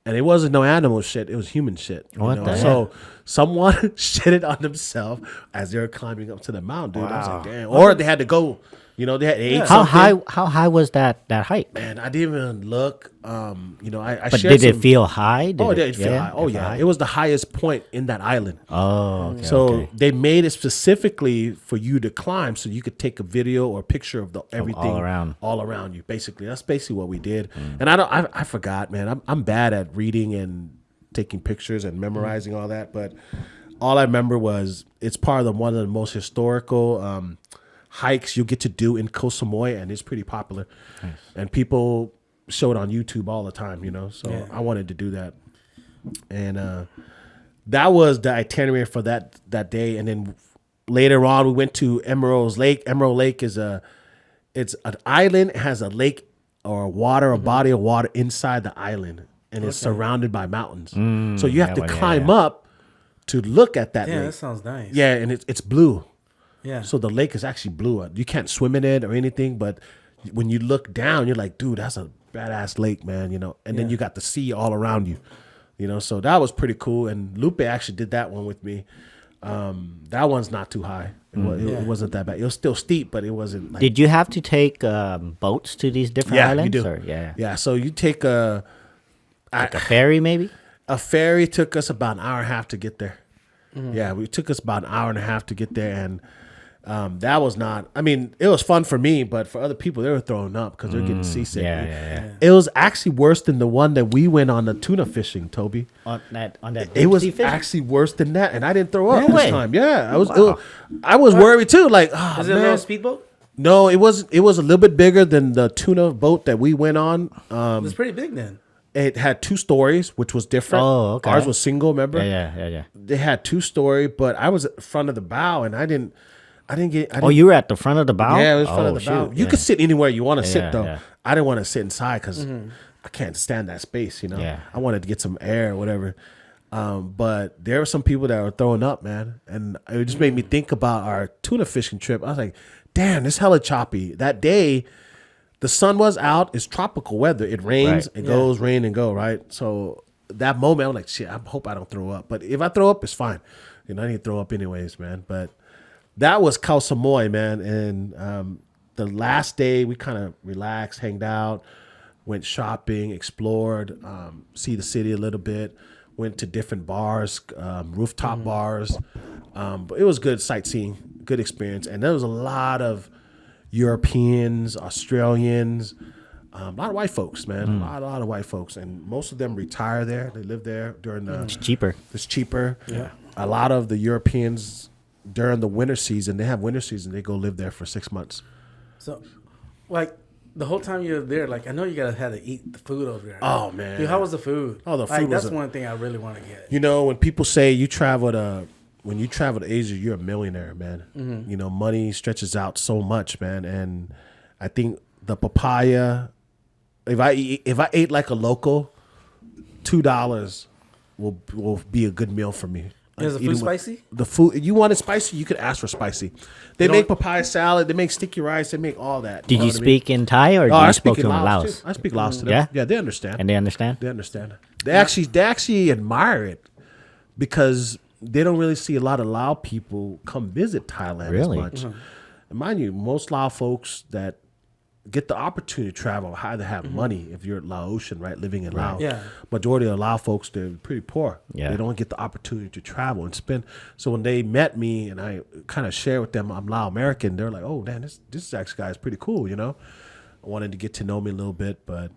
And it wasn't no animal shit, it was human shit. What the So someone shitted on themselves as they were climbing up to the mountain, dude. I was like, damn. Or they had to go, you know, they ate How something. high was that hike? Man, I didn't even look. You know, I But shared did it some- feel high? Oh, it did feel high. Oh, It felt yeah. high? It was the highest point in that island. Oh, okay. So okay. they made it specifically for you to climb, so you could take a video or a picture of everything all around you. Basically, that's basically what we did. And I forgot, man. I'm bad at reading and taking pictures and memorizing all that. But all I remember was it's part of one of the most historical hikes you get to do in Koh Samui, and it's pretty popular. Nice. And people show it on YouTube all the time, you know. So I wanted to do that, and that was the itinerary for that day. And then later on, we went to Emerald Lake. Emerald Lake is it's an island. It has a lake or a body of water inside the island, and it's surrounded by mountains. So you have to climb up to look at that lake. Yeah, that sounds nice. Yeah, and it's blue. Yeah. So the lake is actually blue. You can't swim in it or anything, but when you look down, you're like, dude, that's a badass lake, man, you know. And then you got the sea all around you, you know. So that was pretty cool. And Lupe actually did that one with me. That one's not too high. It wasn't that bad. It was still steep, but it wasn't. Like, Did you have to take boats to these different islands? you do. Or, Yeah. So you take a Like a ferry, maybe? A ferry took us about an hour and a half to get there. Yeah, it took us about an hour and a half to get there, and that was not. I mean, it was fun for me, but for other people, they were throwing up because they're getting seasick. Yeah. It was actually worse than the one that we went on the tuna fishing, Toby. On that It was deep sea fishing? actually worse than that, and I didn't throw up No way. this time. Yeah, I was worried too. Like, oh, Is it a man. little speedboat? No, it was a little bit bigger than the tuna boat that we went on. It's pretty big then. It had 2 stories, which was different. Oh, okay. Ours was single, remember? Yeah. They had 2-story, but I was at front of the bow, and I didn't get. Oh, you were at the front of the bow? Yeah, it was front of the bow. You could sit anywhere you want to sit, Yeah, though. yeah. I didn't want to sit inside because I can't stand that space, you know? Yeah. I wanted to get some air or whatever. But there were some people that were throwing up, man. And it just made me think about our tuna fishing trip. I was like, damn, this hella choppy. That day, the sun was out. It's tropical weather. It rains, Right. it goes, rain and go, right? So that moment, I'm like, shit, I hope I don't throw up. But if I throw up, it's fine. You know, I need to throw up anyways, man. But that was Khao Samui, man. And the last day, we kind of relaxed, hanged out, went shopping, explored, see the city a little bit, went to different bars, rooftop bars. But it was good sightseeing, good experience. And there was a lot of Europeans, Australians, a lot of white folks, man. A lot of white folks. And most of them retire there. They live there during the... It's cheaper. It's cheaper. Yeah. A lot of the Europeans, during the winter season, they have winter season, they go live there for 6 months. So, like, the whole time you're there, like, I know you gotta have to eat the food over there. Oh, man. Dude, how was the food? Oh, the like, food was that's one thing I really want to get. You know, when people say when you travel to Asia, you're a millionaire, man. You know, money stretches out so much, man. And I think the papaya, if I ate like a local, $2 will be a good meal for me. Is the food spicy? The food, you want it spicy, you could ask for spicy. They make papaya salad, they make sticky rice, they make all that. Did you know what I mean? speak in Thai or did I you speak speak in in Laos. Laos? Too. I speak Laos to them. Yeah? Yeah, they understand. And they understand? They understand. They actually admire it because they don't really see a lot of Lao people come visit Thailand Really? as much. And mind you, most Lao folks that get the opportunity to travel either have money if you're Laotian, right, living in Laos. Yeah. Majority of Lao folks, they're pretty poor. Yeah. They don't get the opportunity to travel and spend. So when they met me and I kind of share with them I'm Lao American, they're like, oh, man, this actually guy is pretty cool, you know? I wanted to get to know me a little bit, but...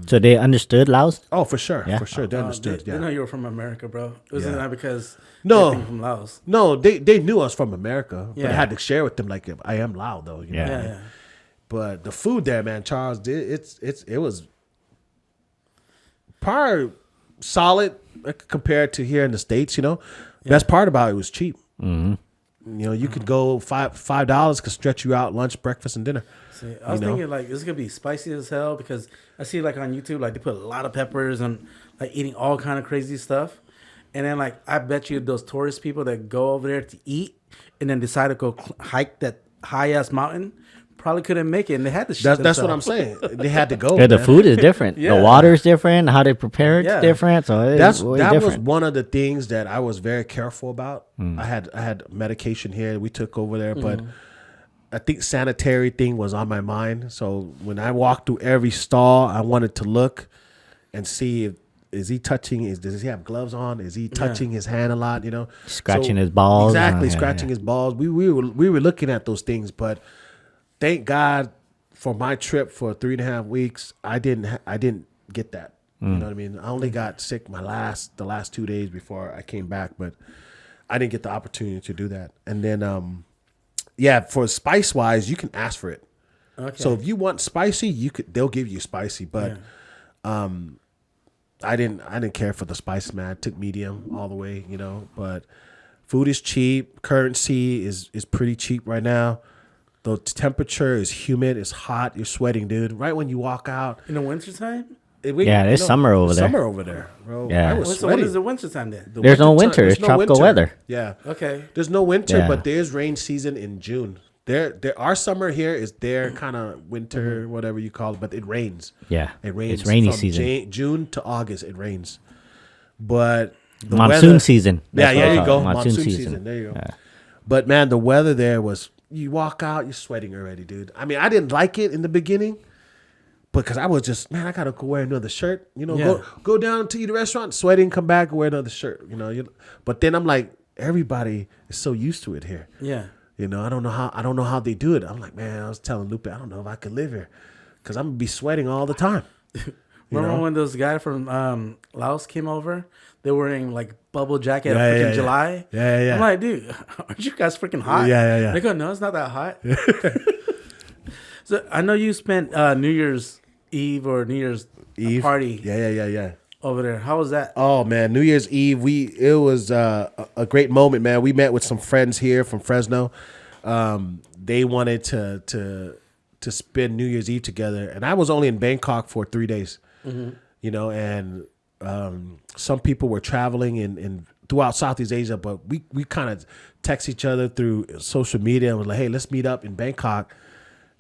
So they understood Laos? oh, for sure. Yeah. For sure. They understood, They know you were from America, bro. Wasn't Yeah. that because No. you're from Laos? No, they knew us from America, but I Yeah. had to share with them like I am Lao though. You know Yeah. what I mean? Yeah. But the food there, man, Charles, it was probably solid compared to here in the States. You know, best part about it was cheap. Mm-hmm. You know, you could go $5 could stretch you out lunch, breakfast, and dinner. See, I was thinking like this is gonna be spicy as hell because I see like on YouTube like they put a lot of peppers and like eating all kind of crazy stuff, and then like I bet you those tourist people that go over there to eat and then decide to go hike that high ass mountain probably couldn't make it and they had to shit That's what I'm themselves. saying. They had to go. Yeah, the man. food is different. Yeah. The water is different. How they prepare it's Yeah. different. So it's way That was different. one of the things that I was very careful about. I had medication here we took over there, but I think sanitary thing was on my mind. So when I walked through every stall, I wanted to look and see if is he touching? Does he have gloves on? Is he touching his hand a lot? You know, Scratching his balls. Exactly, Yeah, scratching yeah. his balls. We were looking at those things, but thank God for my trip for 3.5 weeks, I didn't get that. You know what I mean? I only got sick the last 2 days before I came back, but I didn't get the opportunity to do that. And then, for spice wise, you can ask for it. Okay. So if you want spicy, they'll give you spicy. But I didn't care for the spice, man. I took medium all the way, you know. But food is cheap. Currency is pretty cheap right now. The temperature is humid. It's hot. You're sweating, dude. Right when you walk out. In the wintertime? It's summer over there. Summer over there, bro. Yeah. I was When sweating. is the wintertime then? There's no winter. There's It's tropical weather. Yeah. Okay. There's no winter, Yeah. but there's rain season in June. Our summer here is their kind of winter, whatever you call it, but it rains. Yeah. It rains. It's rainy from season. June to August, it rains. But the Monsoon weather, season. Yeah, That's what there I you call go. it. Monsoon season. There you go. Yeah. But man, the weather there was. You walk out, you're sweating already, dude. I mean, I didn't like it in the beginning, because I was just, man, I gotta go wear another shirt. You know, Yeah. go down to the restaurant, sweating, come back and wear another shirt. You know, but then I'm like, everybody is so used to it here. Yeah. You know, I don't know how they do it. I'm like, man, I was telling Lupe, I don't know if I could live here, because I'm gonna be sweating all the time. Remember when those guys from Laos came over? They were wearing like bubble jacket Yeah, in yeah, July. Yeah, yeah. I'm like, dude, aren't you guys freaking hot? Yeah. They go, no, it's not that hot. So I know you spent New Year's Eve or New Year's party. Yeah. Over there. How was that? Oh man, New Year's Eve, it was a great moment, man. We met with some friends here from Fresno. They wanted to spend New Year's Eve together, and I was only in Bangkok for 3 days. You know, and some people were traveling in throughout Southeast Asia, but we kind of text each other through social media and was like, hey, let's meet up in Bangkok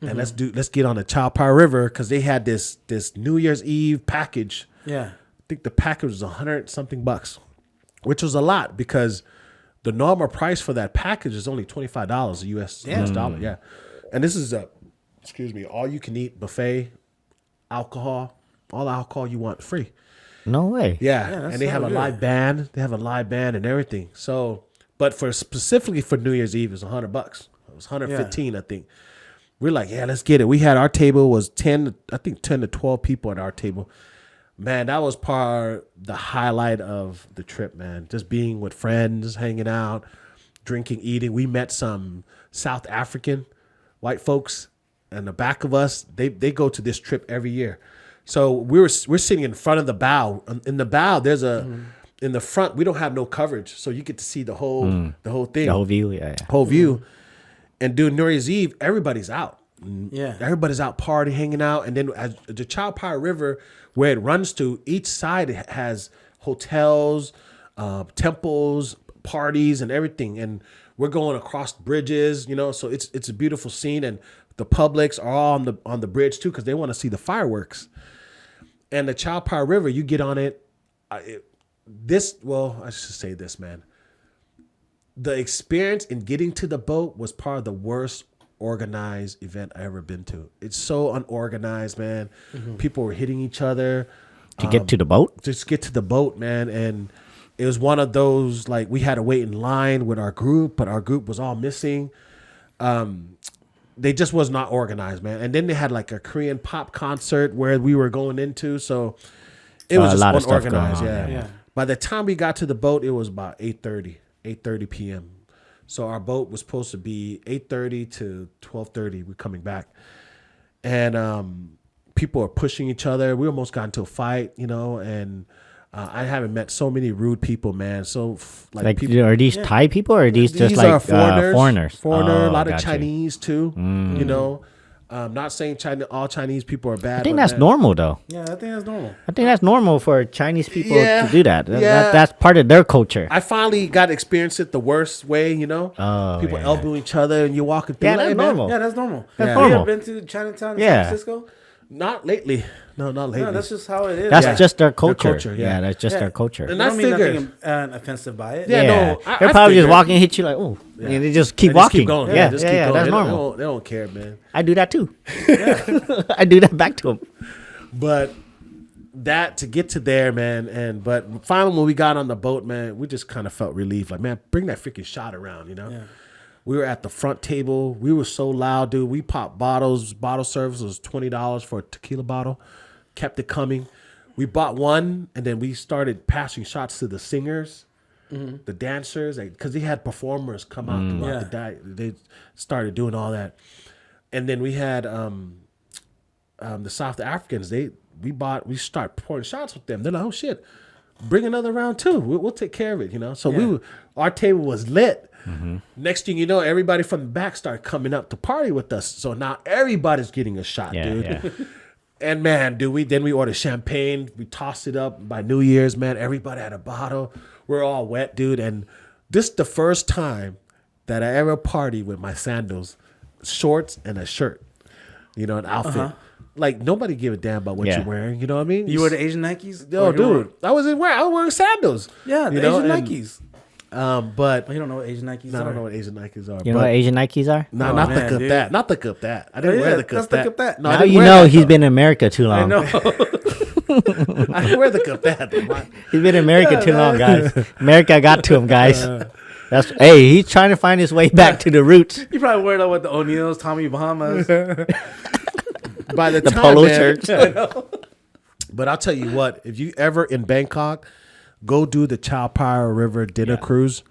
and let's get on the Chao Phraya River, because they had this New Year's Eve package. Yeah. I think the package was $100 something, which was a lot, because the normal price for that package is only $25 US dollar. Yeah. And this is all you can eat buffet, alcohol, all the alcohol you want free. No way. Yeah. And they have a live band. They have a live band and everything. So, but specifically for New Year's Eve, it was $100. It was 115, I think. We're like, yeah, let's get it. We had, our table was 10 to 12 people at our table. Man, that was the highlight of the trip, man. Just being with friends, hanging out, drinking, eating. We met some South African white folks in the back of us. They go to this trip every year. So we're sitting in front of the bow. In the bow, there's in the front, we don't have no coverage, so you get to see the whole thing, The whole view, whole view. And during New Year's Eve, everybody's out. Yeah. Everybody's out partying, hanging out. And then as the Chao Phraya River, where it runs to, each side has hotels, temples, parties, and everything. And we're going across bridges, you know, so it's a beautiful scene. And the publics are all on the bridge too, because they want to see the fireworks. And the Chao Phraya River, you get on it. I should say this, man. The experience in getting to the boat was part of the worst organized event I ever been to. It's so unorganized, man. People were hitting each other To get to the boat? Just get to the boat, man. And it was one of those, like, we had to wait in line with our group, but our group was all missing. They just was not organized, man. And then they had like a Korean pop concert where we were going into, so it was just unorganized. Yeah. By the time we got to the boat, it was about 8:30 p.m. So our boat was supposed to be 8:30 to 12:30. We're coming back, and people are pushing each other. We almost got into a fight, you know. And I haven't met so many rude people, man. So like people, are these Thai people or are these just like are foreigners? Foreigner, a lot of Chinese too. You know. Not saying all Chinese people are bad. I think that's normal, though. Yeah, I think that's normal. I think that's normal for Chinese people to do that. That's part of their culture. I finally got to experience it the worst way, you know. People elbowing each other and you're walking through. Yeah, that's normal. Yeah, that's normal. That's Have you normal. ever been to Chinatown in San Francisco? Not lately. No, not lately. No, that's just how it is. That's just their culture. Their culture, yeah. That's just their culture. And I I don't mean figured, nothing offensive by it. No, I they're probably just figured. walking and hit you like, oh, and they just keep walking. Keep going. Yeah, Just keep going. that's normal. They don't care, man. I do that too. I do that back to them. But that to get to there, man, but finally when we got on the boat, man, we just kind of felt relief. Like, man, bring that freaking shot around, you know. Yeah. We were at the front table. We were so loud, dude. We popped bottles. Bottle service was $20 for a tequila bottle. Kept it coming. We bought one, and then we started passing shots to the singers, the dancers, because they had performers come out throughout the day. They started doing all that, and then we had the South Africans. We start pouring shots with them. They're like, oh shit, bring another round too. We'll take care of it, you know. So our table was lit. Next thing you know, everybody from the back started coming up to party with us. So now everybody's getting a shot, dude. Yeah. And man, dude, we ordered champagne. We tossed it up by New Year's, man. Everybody had a bottle. We're all wet, dude. And this is the first time that I ever partied with my sandals, shorts, and a shirt. You know, an outfit. Like, nobody give a damn about what you're wearing. You know what I mean? You wear the Asian Nikes? Yo, dude, I was wearing sandals. Yeah, the Asian Nikes. But Oh, you don't know what Asian Nikes I are? don't know what Asian Nikes are. You know what Asian Nikes are? No, Oh, not man, the cup dude. that. Not the cup that. I didn't Oh, wear yeah, the cup that's the that. cup that. No, I Now didn't you wear know that, he's though. been in America too long. I know. I didn't wear the cup that. He's been in America too long, guys. America got to him, guys. Hey, he's trying to find his way back to the roots. You probably wear that with the O'Neills, Tommy Bahamas. By the The time, polo man, shirts. But I'll tell you what, if you ever in Bangkok, go do the Chao Phraya River dinner cruise.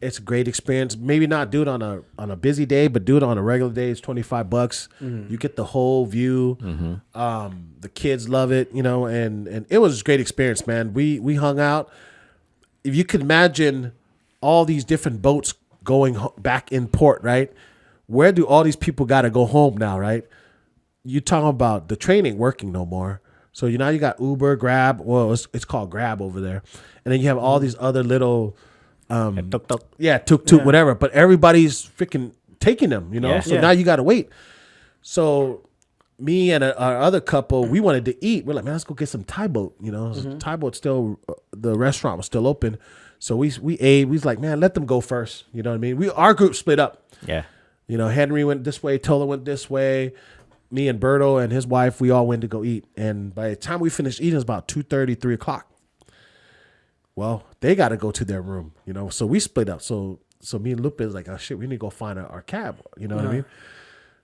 It's a great experience. Maybe not do it on a busy day, but do it on a regular day. It's $25. You get the whole view. The kids love it, and it was a great experience, man. We hung out. If you could imagine all these different boats going back in port, right? Where do all these people got to go home now, right? You talking about the train ain't working no more. So now you got Uber, Grab. Well, it's called Grab over there, and then you have all these other little, tuk-tuk, whatever. But everybody's freaking taking them, Yeah. So now you got to wait. So me and our other couple, we wanted to eat. We're like, man, let's go get some Thai boat. Thai boat still, the restaurant was still open. So we ate. We was like, man, let them go first. You know what I mean? Our group split up. Yeah. Henry went this way, Tola went this way. Me and Berto and his wife, we all went to go eat. And by the time we finished eating, it was about 2:30, 3 o'clock. Well, they got to go to their room, So we split up. So me and Lupe is like, oh shit, we need to go find our cab. You know what I mean?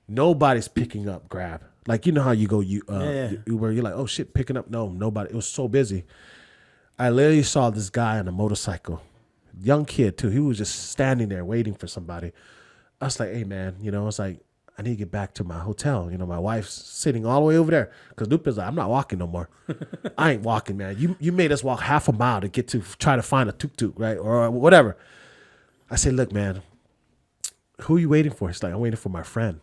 Nobody's picking up Grab. Like, how you go Uber, you're like, oh shit, picking up. No, nobody. It was so busy. I literally saw this guy on a motorcycle, young kid too. He was just standing there waiting for somebody. I was like, hey man, it's like, I need to get back to my hotel. My wife's sitting all the way over there because Lupe's like, I'm not walking no more. I ain't walking, man. You made us walk half a mile to get to try to find a tuk-tuk, right? Or whatever. I said, look, man, who are you waiting for? He's like, I'm waiting for my friend.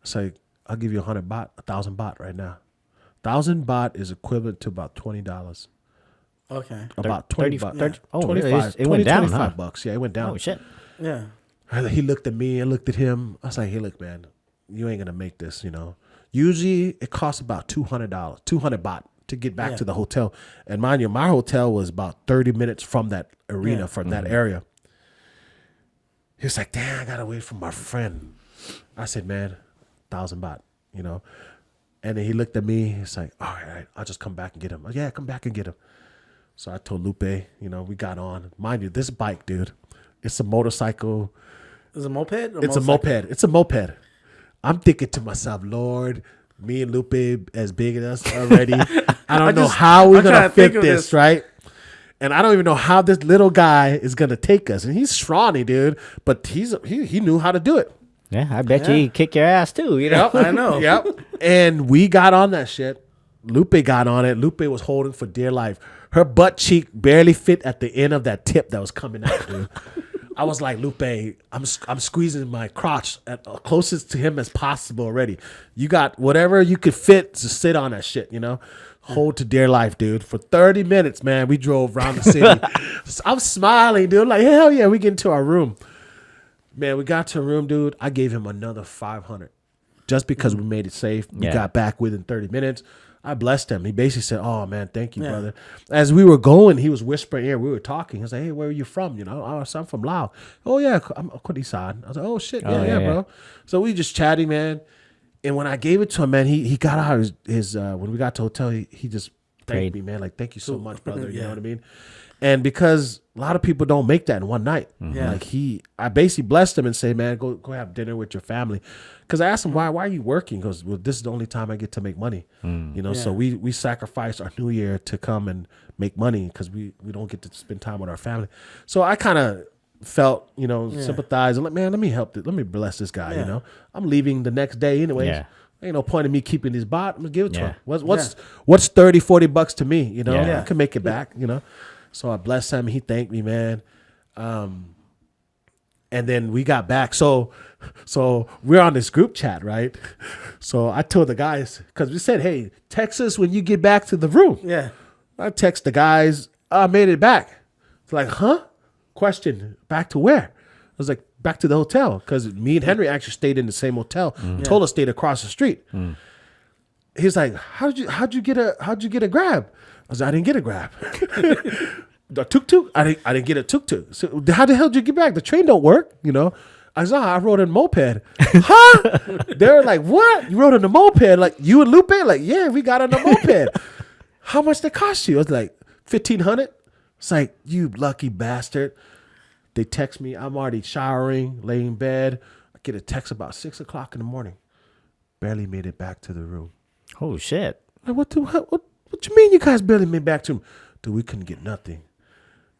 I said, I'll give you 100 baht, 1,000 baht right now. 1,000 baht is equivalent to about $20. Okay. About 20 bucks. 25. It went down, huh? $25. Yeah, it went down. Oh, shit. Yeah. He looked at me and looked at him. I was like, hey, look, man, you ain't going to make this, Usually it costs about $200, 200 baht to get back to the hotel. And mind you, my hotel was about 30 minutes from that arena, from that area. He was like, damn, I got to wait for my friend. I said, man, 1,000 baht, And then he looked at me. He's like, all right, I'll just come back and get him. Yeah, come back and get him. So I told Lupe, we got on. Mind you, this bike, dude, it's a motorcycle. Is it a moped? It's a moped. It's a moped. I'm thinking to myself, Lord, me and Lupe as big as us already. I don't know how we're going to fit this, right? And I don't even know how this little guy is going to take us. And he's scrawny, dude, but he knew how to do it. Yeah, I bet you he'd kick your ass too, Yep, I know. Yep. And we got on that shit. Lupe got on it. Lupe was holding for dear life. Her butt cheek barely fit at the end of that tip that was coming out, dude. I was like, Lupe, I'm squeezing my crotch at closest to him as possible already. You got whatever you could fit to sit on that shit, Hold to dear life, dude. For 30 minutes, man, we drove around the city. I'm smiling, dude. Like, hell yeah, we get into our room. Man, we got to a room, dude. I gave him another 500 just because we made it safe. We got back within 30 minutes. I blessed him. He basically said, oh, man, thank you, brother. As we were going, he was whispering here. We were talking. He was like, hey, where are you from? Oh, I'm from Laos. Oh, yeah, I'm Kurdistan. I was like, oh, shit. Yeah, bro. So we just chatting, man. And when I gave it to him, man, he got out his when we got to the hotel, he just thanked me, man. Like, thank you so much, brother. You know what I mean? And because a lot of people don't make that in one night. Like I basically blessed him and say, man, go have dinner with your family. Because I asked him, why are you working? He goes, well, this is the only time I get to make money. So we sacrificed our New Year to come and make money because we don't get to spend time with our family. So I kind of felt, sympathized and like, man, let me help let me bless this guy, I'm leaving the next day anyways. Yeah. Ain't no point in me keeping his bot. I'm gonna give it to him. What's 30, 40 bucks to me? I can make it back, So I blessed him. He thanked me, man. And then we got back. So we're on this group chat, right? So I told the guys, because we said, hey, text us when you get back to the room. Yeah. I text the guys, I made it back. It's like, huh? Question, back to where? I was like, back to the hotel. Because me and Henry actually stayed in the same hotel. Tola stayed across the street. He's like, how'd you get a grab? I was like, I didn't get a grab. The tuk-tuk? I didn't get a tuk-tuk. So how the hell did you get back? The train don't work, you know. I saw I rode in a moped. Huh? They're like, what? You rode in a moped? Like, you and Lupe? Like, yeah, we got on a moped. How much they cost you? I was like, $1,500. It's like, you lucky bastard. They text me. I'm already showering, laying in bed. I get a text about 6 o'clock in the morning. Barely made it back to the room. Oh, shit. Like, what you mean you guys barely made back to him? Dude, we couldn't get nothing.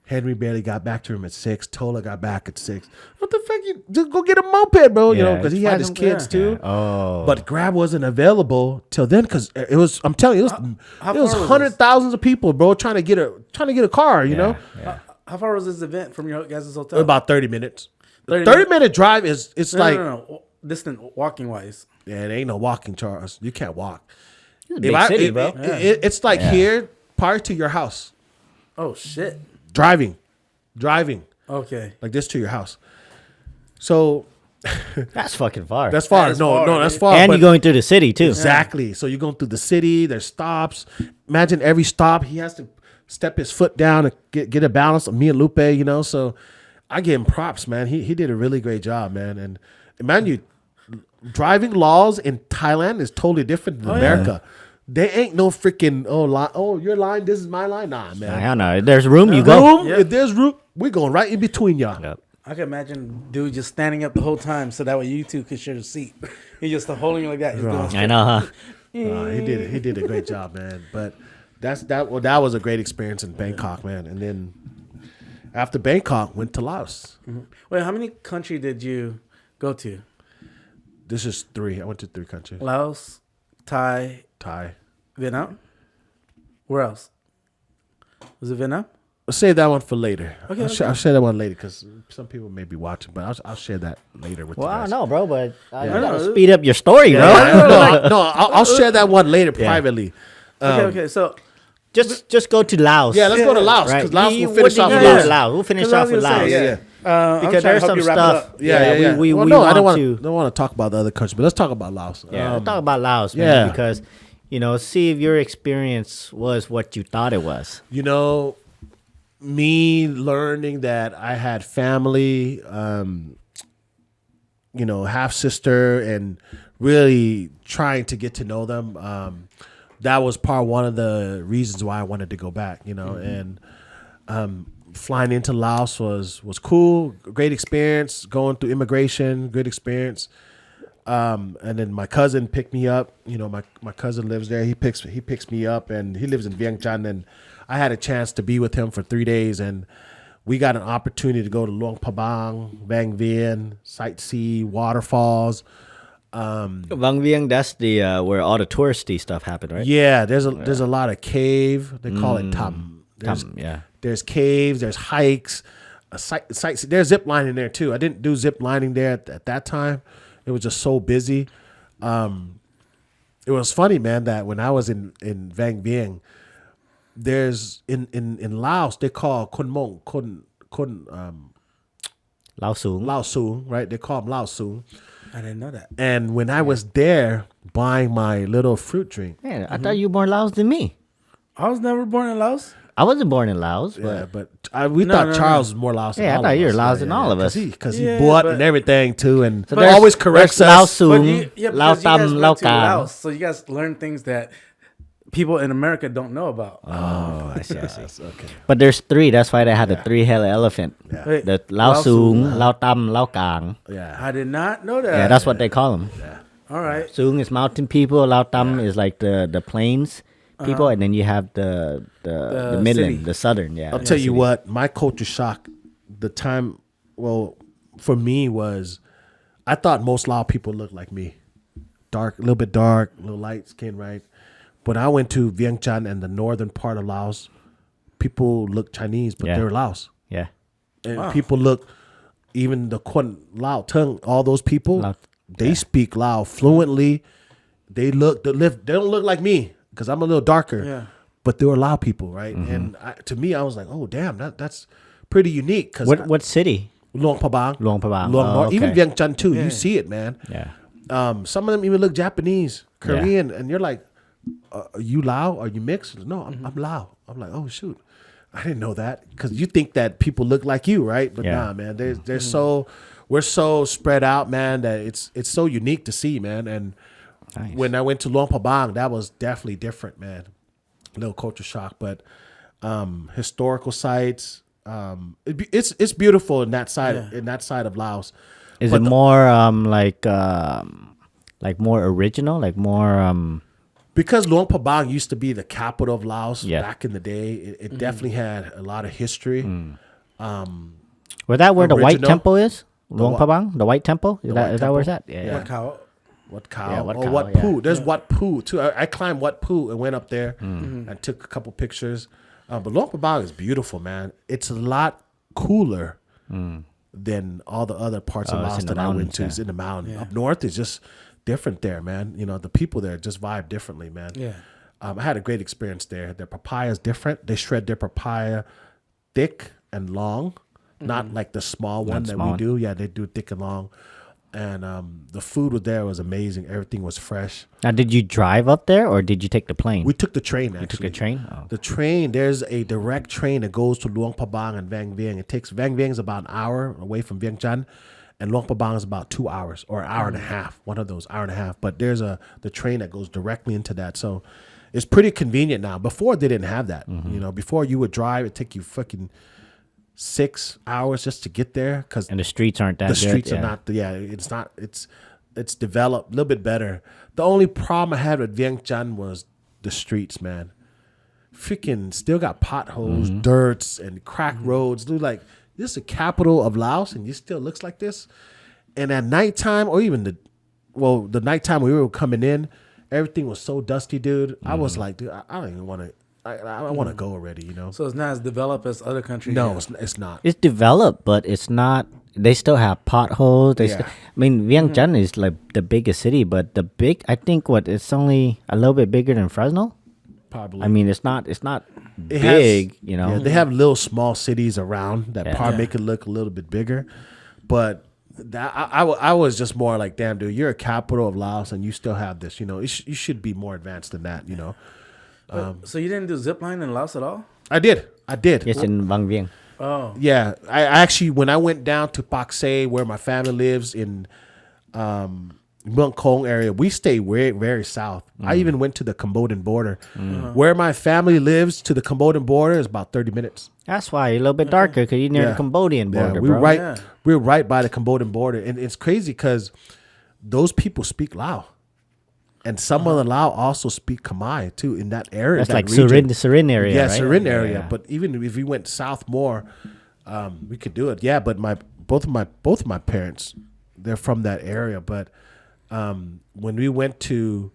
Henry barely got back to him at 6. Tola got back at 6. What the fuck? You just go get a moped, bro. You know, because he had his kids too. Yeah. Oh. But Grab wasn't available till then because it was. I'm telling you, it was hundreds thousands of people, bro, trying to get a car. You know. Yeah. How far was this event from your guys' hotel? About 30 minutes. 30-minute drive is no. Distant walking wise. Yeah, it ain't no walking, Charles. You can't walk. It's a big city, bro. It's like here prior to your house. Oh shit. Driving. Okay. Like this to your house. So That's fucking far. that's far. That's far. And but you're going through the city, too. exactly. So you're going through the city. There's stops. Imagine every stop he has to step his foot down and get a balance. Me and Lupe, you know. So I give him props, man. He did a really great job, man. And man, you driving laws in Thailand is totally different than America. They ain't no freaking your line, this is my line. Nah, man. I don't know. If there's room, you go. If there's room, we're going right in between y'all. Yep. I can imagine dude just standing up the whole time so that way you two could share a seat. He's just holding you like that. He's going I know, huh? He did a great job, man. But that was a great experience in Bangkok, man. And then after Bangkok, went to Laos. Mm-hmm. Wait, how many countries did you go to? This is 3. I went to 3 countries. Laos, Thai, Vietnam. Where else? Was it Vietnam? I'll save that one for later. Okay, I'll share that one later because some people may be watching, but I'll share that later with you Well, I guys. don't know, bro, but you gotta speed up your story, bro. I'll share that one later privately. Okay. So Just go to Laos. Yeah, let's go to Laos because Right. Laos will finish off with Laos. Laos. We'll finish That's what I off was with gonna Laos. say, yeah. Because there's some stuff. Yeah. We Well, want I don't to. want to talk about the other countries, but let's talk about Laos. Yeah, let's talk about Laos, man. yeah. Because see if your experience was what you thought it was. Me learning that I had family, half sister, and really trying to get to know them. That was one of the reasons why I wanted to go back. And flying into Laos was cool, great experience. Going through immigration, good experience. And then my cousin picked me up. My cousin lives there. He picks me up, and he lives in Vientiane. And I had a chance to be with him for 3 days, and we got an opportunity to go to Luang Prabang, Vang Vieng, sightsee, waterfalls. Vang Vieng, that's the where all the touristy stuff happened, right? Yeah, there's a lot of cave. They call it tam. There's caves. There's hikes. There's zip lining there too. I didn't do zip lining there at that time. It was just so busy. It was funny, man, that when I was in Vang Vieng, there's in Laos they call Lao Sung, right? They call them Lao Sung. I didn't know that. And when I was there buying my little fruit drink, Man, I thought you were more Laos than me. I was never born in Laos. I wasn't born in Laos, yeah, but we thought Charles was more Laos. Yeah, than I all thought of you were us. Laos than all of us. Because he Yeah, bought but- and everything too, and So there's- always corrects there's Lao us. Sung, Because Lao you guys Tam, went Lao to Kang. Laos, so you guys learn things that people in America don't know about. Oh, I see. Okay. But there's 3. That's why they had the 3-headed elephant. Yeah. Wait, The Lao Lao Sung, Sung. Lao Tam, Lao Kang. Yeah. I did not know that. Yeah, that's what they call them. All right. Sung is mountain people. Lao Tam is like the plains people, and then you have the midland, city. the southern. Yeah, I'll tell you what, my culture shock, the time, for me was, I thought most Lao people looked like me. Dark, a little bit dark, a little light skin, right? When I went to Vientiane and the northern part of Laos, people looked Chinese, but Yeah. they were Laos. Yeah, And people look, even the Quan Lao Tung, all those people, they speak Lao fluently. They don't look like me because I'm a little darker. Yeah. But they were Lao people, right? And to me, I was like, oh damn, that's pretty unique. Cause what city? Luang Prabang, Luang Prabang. even Okay. Vientiane too. You see it, man. Yeah, Some of them even look Japanese, Korean, and you're like, are you Lao? Are you mixed? No, I'm Lao. I'm like, oh shoot. I didn't know that, because you think that people look like you, right? But nah, man, we're so spread out, man, that it's so unique to see, man. And when I went to Luang Prabang, that was definitely different, man. A little culture shock, but historical sites, it's beautiful in that side of Laos. Is But it more more original, like more because Luang Prabang used to be the capital of Laos back in the day, it Mm-hmm. definitely had a lot of history. Was that where the white Original? temple is? Luang what? Prabang, the white temple? Is White that where it's temple? at? Yeah. What cow? Wat Khao. Yeah, Wat or Khao, Wat yeah. Pu. There's Wat Pu too. I climbed Wat Pu and went up there and took a couple pictures. But Luang Prabang is beautiful, man. It's a lot cooler than all the other parts of it's Laos in the that I went mountains, to. yeah. It's in the mountain. Yeah. Up north is just different there, man. You know, the people there just vibe differently, man. Yeah. I had a great experience there. Their papaya is different. They shred their papaya thick and long, not like the small one that small we one. do. Yeah, they do thick and long. And the food there was amazing. Everything was fresh. Now, did you drive up there or did you take the plane? We took the train, actually. You took a train? Oh. The train, there's a direct train that goes to Luang Prabang and Vang Vieng. Vang Vieng is about an hour away from Vientiane, and Luang Prabang is about 2 hours or an hour and a half, one of those, hour and a half. But there's the train that goes directly into that. So it's pretty convenient now. Before, they didn't have that. You know, before you would drive, it'd take you fucking 6 hours just to get there, because And the streets aren't that the good. streets are not. Yeah, it's not. It's developed a little bit better. The only problem I had with Vientiane was the streets, man. Freaking still got potholes, dirts, and cracked roads. Dude, like, this is the capital of Laos, and it still looks like this. And at nighttime, or even the nighttime when we were coming in, everything was so dusty, dude. I was like, dude, I don't even want to. I want to go already, you know. So it's not as developed as other countries. No, yet. it's not. It's developed, but it's not. They still have potholes. Yeah. I mean, Vientiane is like the biggest city, but I think it's only a little bit bigger than Fresno. Probably. I mean, it's not It big, has, you know. Yeah, they have little small cities around that probably Yeah. make it look a little bit bigger, but that I was just more like, damn, dude, you're a capital of Laos and you still have this. You know, you should be more advanced than that. You know, So you didn't do zip line in Laos at all? I did. Yes, in Vang Vieng. Oh. Yeah, I actually, when I went down to Pak Se, where my family lives in Muang Kong area, we stay very, very south. I even went to the Cambodian border. Where my family lives to the Cambodian border is about 30 minutes. That's why you're a little bit darker because you're near the Cambodian border, Yeah, bro. Yeah. we're right by the Cambodian border, and it's crazy because those people speak Lao, and some of the Lao also speak Khmer too in that area. That's that like region. Surin area, Yeah, right? Surin area. Yeah. But even if we went south more, we could do it. Yeah, but both of my parents, they're from that area. But when we went to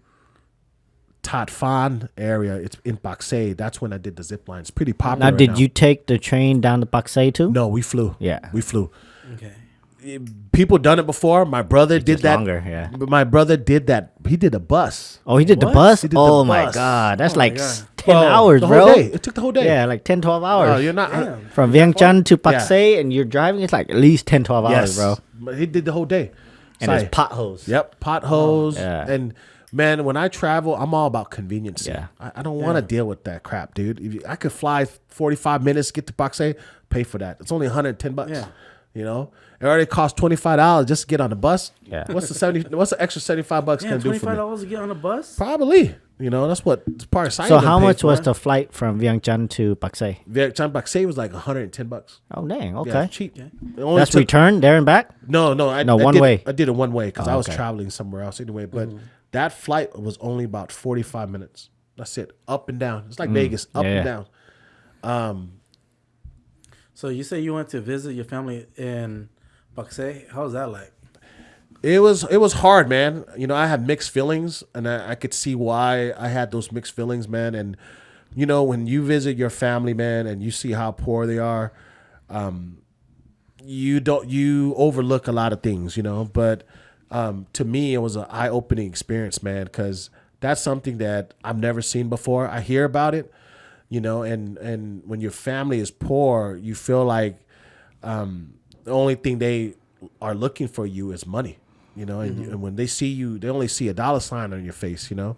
Tat Phan area, it's in Pak Se. That's when I did the zip line. It's pretty popular. Now, did you take the train down to Pak Se too? No, we flew. Yeah. we flew. Okay. People done it before. My brother did just that. longer, yeah. But my brother did that. He did a bus. Oh, he did the What? bus? He did the Oh, my bus. God. That's Oh, my like God. 10 Well, hours, the bro. whole day. It took the whole day. Yeah, like 10, 12 hours. Oh, you're not. Damn. From Vientiane to Pak Yeah. Se, and you're driving, it's like at least 10, 12 hours, Yes, bro. But he did the whole day. And Sorry. there's potholes. Yep, potholes. Yeah. And man, when I travel, I'm all about convenience. Yeah. I don't want to deal with that crap, dude. I could fly 45 minutes, get to Pak Se, pay for that. It's only $110. Yeah. You know, it already costs $25 just to get on the bus. Yeah. What's the extra $75 Yeah, gonna do for me? $25 to get on a bus? Probably. You know, that's what it's part of signing. So how much was the flight from Vientiane to Pak Se? Vientiane Pak Se was like $110. Oh, dang. Yeah, Okay. cheap. It only That's took- return there and back? No, one did, way. I did it one way because Oh, I was okay. traveling somewhere else anyway. But that flight was only about 45 minutes. That's it. Up and down. It's like Vegas. Up Yeah, and yeah. down. So you say you went to visit your family in Pak Se. How was that like? It was hard, man. You know, I had mixed feelings, and I could see why I had those mixed feelings, man. And you know, when you visit your family, man, and you see how poor they are, you overlook a lot of things, you know. But to me, it was an eye-opening experience, man, because that's something that I've never seen before. I hear about it, you know, and when your family is poor, you feel like the only thing they are looking for you is money, you know, and when they see you, they only see a dollar sign on your face, you know,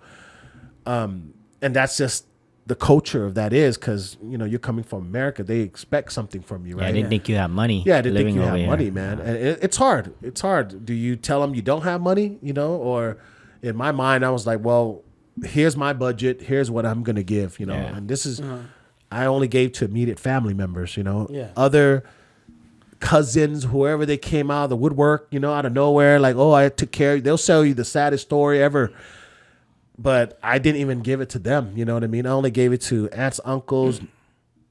and that's just the culture of that is, because you're coming from America, they expect something from you, right? Yeah, I didn't think you have money. Yeah, they think you have over money, here. man. And it's hard. It's hard. Do you tell them you don't have money, or in my mind, I was like, well, here's my budget. Here's what I'm going to give, Yeah. and this is, I only gave to immediate family members, Yeah. other cousins, whoever they came out of the woodwork, out of nowhere, like, oh, I took care of you. They'll sell you the saddest story ever. But I didn't even give it to them. You know what I mean? I only gave it to aunts, uncles,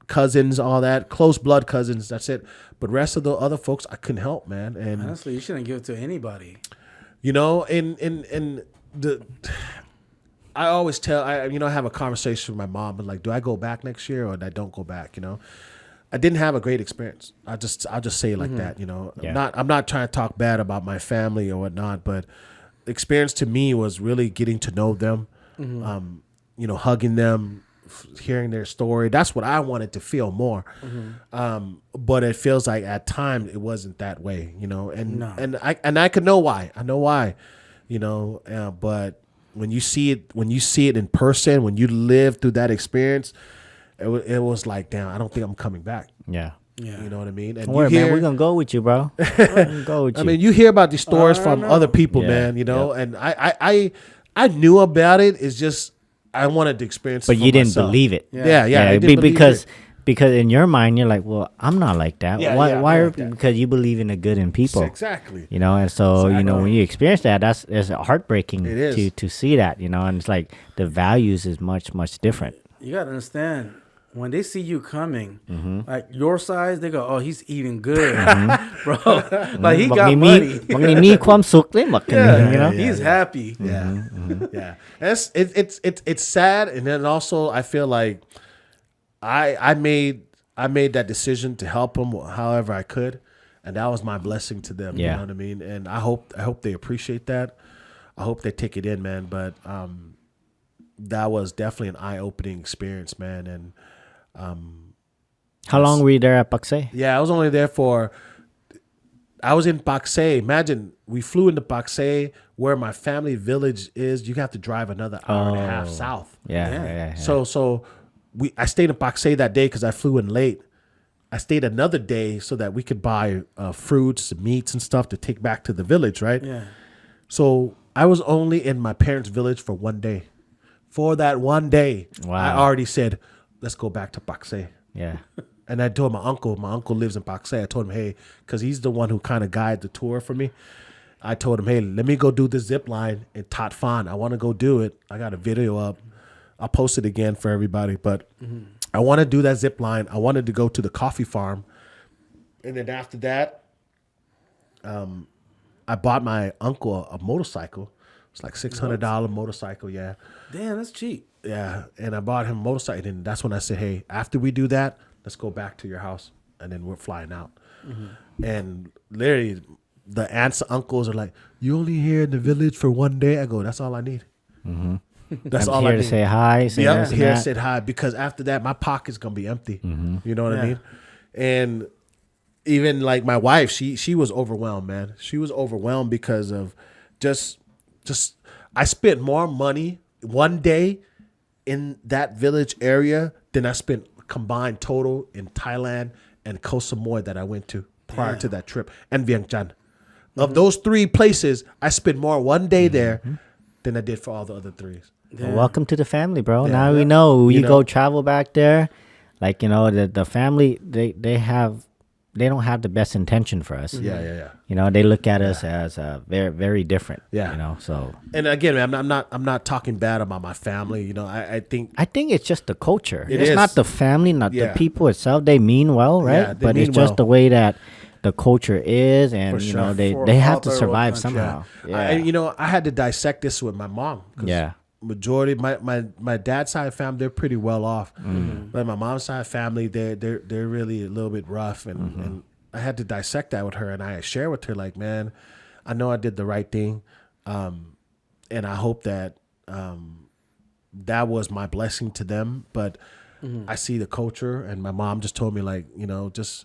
cousins, all that, close blood cousins. That's it. But rest of the other folks, I couldn't help, man. And Honestly, you shouldn't give it to anybody. in the, I always tell, I have a conversation with my mom, and like, do I go back next year or I don't go back? I didn't have a great experience. I'll just say it like that. Yeah. I'm not trying to talk bad about my family or whatnot, but experience to me was really getting to know them, hugging them, hearing their story. That's what I wanted to feel more. But it feels like at times it wasn't that way, and I could know why. I know why, but when you see it in person, when you live through that experience, it was like, damn, I don't think I'm coming back. Yeah. Yeah. You know what I mean? And Don't worry, man. We're going to go with you, bro. We're gonna go with you. I mean, you hear about these stories I from know. other people, Yeah, man, and I knew about it. It's just I wanted to experience it but for you didn't myself. believe it. Yeah, I didn't believe because it. because in your mind you're like, well, I'm not like that. Yeah, why? yeah, why I'm are, like that. because you believe in the good in people. Exactly. And so Exactly. when you experience that, it's heartbreaking It is. to see that. And it's like the values is much different. You got to understand, when they see you coming, Mm-hmm. like your size, they go, "Oh, he's eating good, bro. Like he got Magni- money. magni mi kwam sukli makni, Yeah. He's happy." Yeah, yeah. And it's sad, and then also I feel like I made that decision to help them however I could, and that was my blessing to them. You Yeah. know what I mean? And I hope they appreciate that. I hope they take it in, man. But that was definitely an eye-opening experience, man. And How long were you there at Paksay? yeah, I was only there I was in Paksay. Imagine we flew into Paksay, where my family village is. You have to drive another hour and a half south. Yeah. So I stayed in Paksay that day because I flew in late. I stayed another day so that we could buy fruits, meats, and stuff to take back to the village, right? Yeah. So I was only in my parents' village for one day. For that one day, Wow. I already said, let's go back to Paksay. Yeah. And I told my uncle lives in Paksay. I told him, hey, because he's the one who kind of guided the tour for me. I told him, hey, let me go do the zip line in Tat Phan. I want to go do it. I got a video up. I'll post it again for everybody. But I want to do that zip line. I wanted to go to the coffee farm. And then after that, I bought my uncle a motorcycle. It's like $600 motorcycle, yeah. Damn, that's cheap. Yeah, and I bought him a motorcycle. And that's when I said, hey, after we do that, let's go back to your house. And then we're flying out. And literally, the aunts and uncles are like, you only here in the village for one day? I go, that's all I need. That's I'm all here I to need. say hi. Say Yeah, this and here that. said hi. Because after that, my pocket's going to be empty. You know what I Yeah. mean? And even like my wife, she was overwhelmed, man. She was overwhelmed because of just I spent more money one day in that village area than I spent combined total in Thailand and Koh Samui that I went to prior to that trip, and Vientiane. Of those three places, I spent more one day there than I did for all the other three. Well, welcome to the family, bro. Yeah. Now we know You you know. go travel back there. Like, the family, they don't have the best intention for us. Yeah. They look at us as very, very different. Yeah. So And again, man, I'm not talking bad about my family. I think I think it's just the culture. It It's is. not the family, not Yeah. the people itself. They mean well, right? Yeah, they but it's mean just well. the way that the culture is, and For sure. they For have all to third world survive countries. somehow. I had to dissect this with my mom. 'Cause Yeah. majority my dad's side family, they're pretty well off, but my mom's side family, they're really a little bit rough, and I had to dissect that with her, and I share with her like, man, I know I did the right thing, and I hope that that was my blessing to them, but I see the culture, and my mom just told me like, just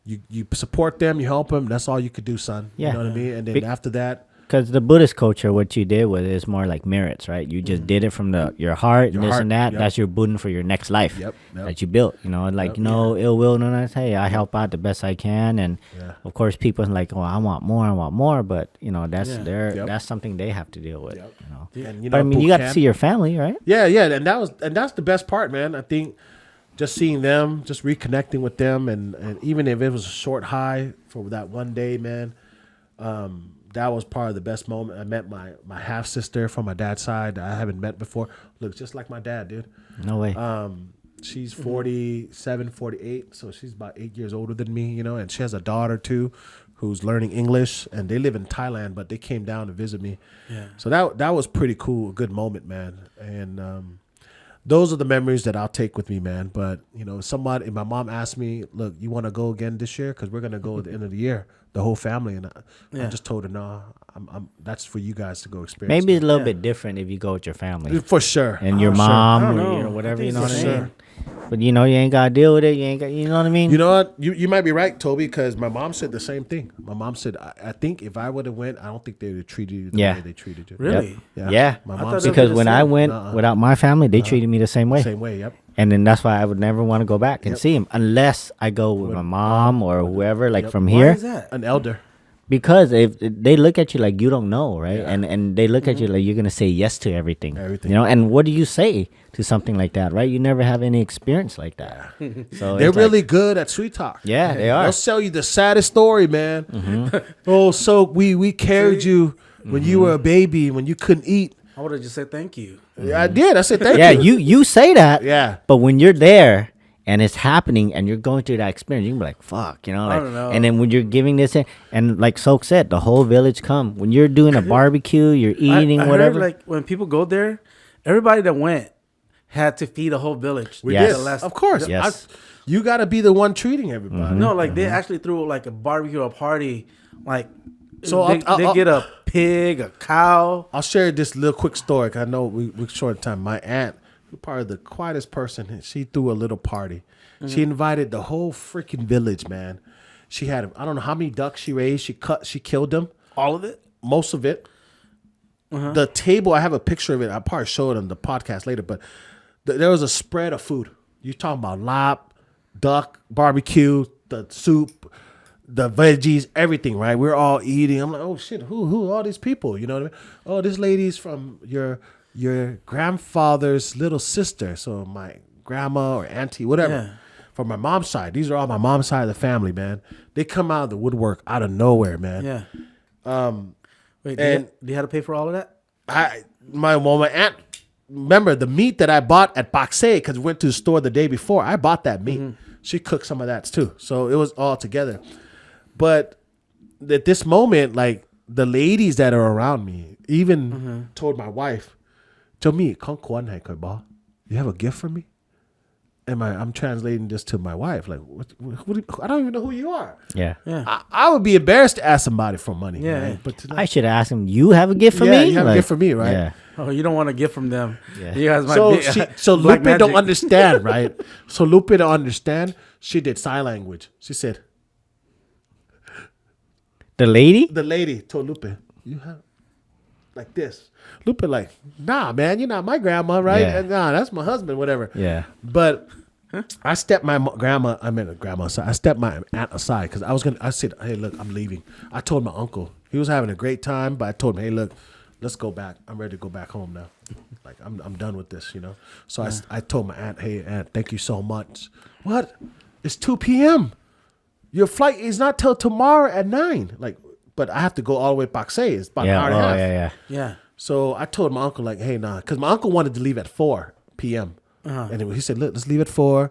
you support them, you help them, that's all you could do, son. Yeah. You know what I mean? And then after that, because the Buddhist culture, what you did with it is more like merits, right? You just did it from your heart, and this heart, and that. yep. That's your Buddha for your next life Yep. that you built. You know, like no ill will, no nothing. Hey, I help out the best I can, and of course, people are like, oh, I want more, but you know, that's that's something they have to deal with. Yep. You know, And, but I mean, you got to see your family, right? Yeah, and that's the best part, man. I think just seeing them, just reconnecting with them, and even if it was a short high for that one day, man, that was part of the best moment. I met my half sister from my dad's side that I haven't met before. Looks just like my dad, dude. No way. She's 47, 48, so she's about 8 years older than me, you know, and she has a daughter too who's learning English, and they live in Thailand, but they came down to visit me. Yeah. So that was pretty cool, a good moment, man. And those are the memories that I'll take with me, man. But, you know, my mom asked me, look, you want to go again this year? Because we're going to go at the end of the year, the whole family. And I just told her, no, that's for you guys to go experience. Maybe it's a little bit different if you go with your family. For sure. And your mom, I don't or know. you know, whatever, I you think know what I for mean? But, you know, you ain't got to deal with it. You know what I mean? You know what? You might be right, Toby, because my mom said the same thing. My mom said, I think if I would have went, I don't think they would have treated you the way they treated you. Really? Yep. Yeah. My I mom thought said Because the when same. I went without my family, they treated me the same way. same way, yep. And then that's why I would never want to go back and see him unless I go with my mom or whoever, like from Why here. is that? An elder. Because if they look at you like you don't know, right? And they look at you like you're gonna say yes to everything. You know, and what do you say to something like that, right? You never have any experience like that. So They're it's really like, good at sweet talk. yeah, they are. They'll sell you the saddest story, man. Oh, so we carried you when you were a baby, when you couldn't eat. I would have just said thank you. I did. I said thank Yeah, you. you say that. Yeah. But when you're there and it's happening and you're going through that experience, you can be like, fuck, you know, like, don't know. and then when you're giving this in, and like Sok said, the whole village come. When you're doing a barbecue, you're eating, I whatever. heard, like when people go there, everybody that went had to feed a whole village. We Yes. did. last- Of course. Yes. You got to be the one treating everybody. No, like they actually threw like a barbecue, a party. Like, So they get a pig, a cow. I'll share this little quick story. 'Cause I know we're short of time. My aunt, probably the quietest person, she threw a little party. She invited the whole freaking village, man. She had, I don't know how many ducks she raised. She killed them. All of it. Most of it. The table, I have a picture of it. I'll probably show it on the podcast later, but there was a spread of food. You're talking about lap, duck, barbecue, the soup, the veggies, everything, right? We're all eating. I'm like, oh shit, who are all these people? You know what I mean? Oh, this lady's from your grandfather's little sister. So my grandma or auntie, whatever. Yeah. From my mom's side. These are all my mom's side of the family, man. They come out of the woodwork out of nowhere, man. Yeah. Wait, and- do you have to pay for all of that? My aunt, remember the meat that I bought at Bakse, because we went to the store the day before. I bought that meat. She cooked some of that too. So it was all together. But at this moment, like the ladies that are around me even told my wife, "Cho me, you have a gift for me?" And I'm translating this to my wife. Like, I don't even know who you are. Yeah. Yeah. I would be embarrassed to ask somebody for money. Yeah. Right? But I should ask him, you have a gift for yeah, me? you have a gift for me, right? Yeah. Oh, you don't want a gift from them. Yeah. You guys might So be. so Black Lupe don't magic. understand, right? So Lupe don't understand. She did sign language. She said, The lady? the lady told Lupe, you have like this. Lupe like, nah, man, you're not my grandma, right? Yeah. And, nah, that's my husband, whatever. Yeah. But I stepped my grandma aside. I stepped my aunt aside because I said, hey, look, I'm leaving. I told my uncle. He was having a great time, but I told him, hey, look, let's go back. I'm ready to go back home now. Like, I'm done with this, you know? So I told my aunt, hey, aunt, thank you so much. What? It's 2 p.m. Your flight is not till tomorrow at 9. Like, but I have to go all the way to Bakse. It's about an hour and a half. Yeah. Yeah. So I told my uncle, like, hey, nah, because my uncle wanted to leave at 4 p.m. And he said, look, let's leave at 4.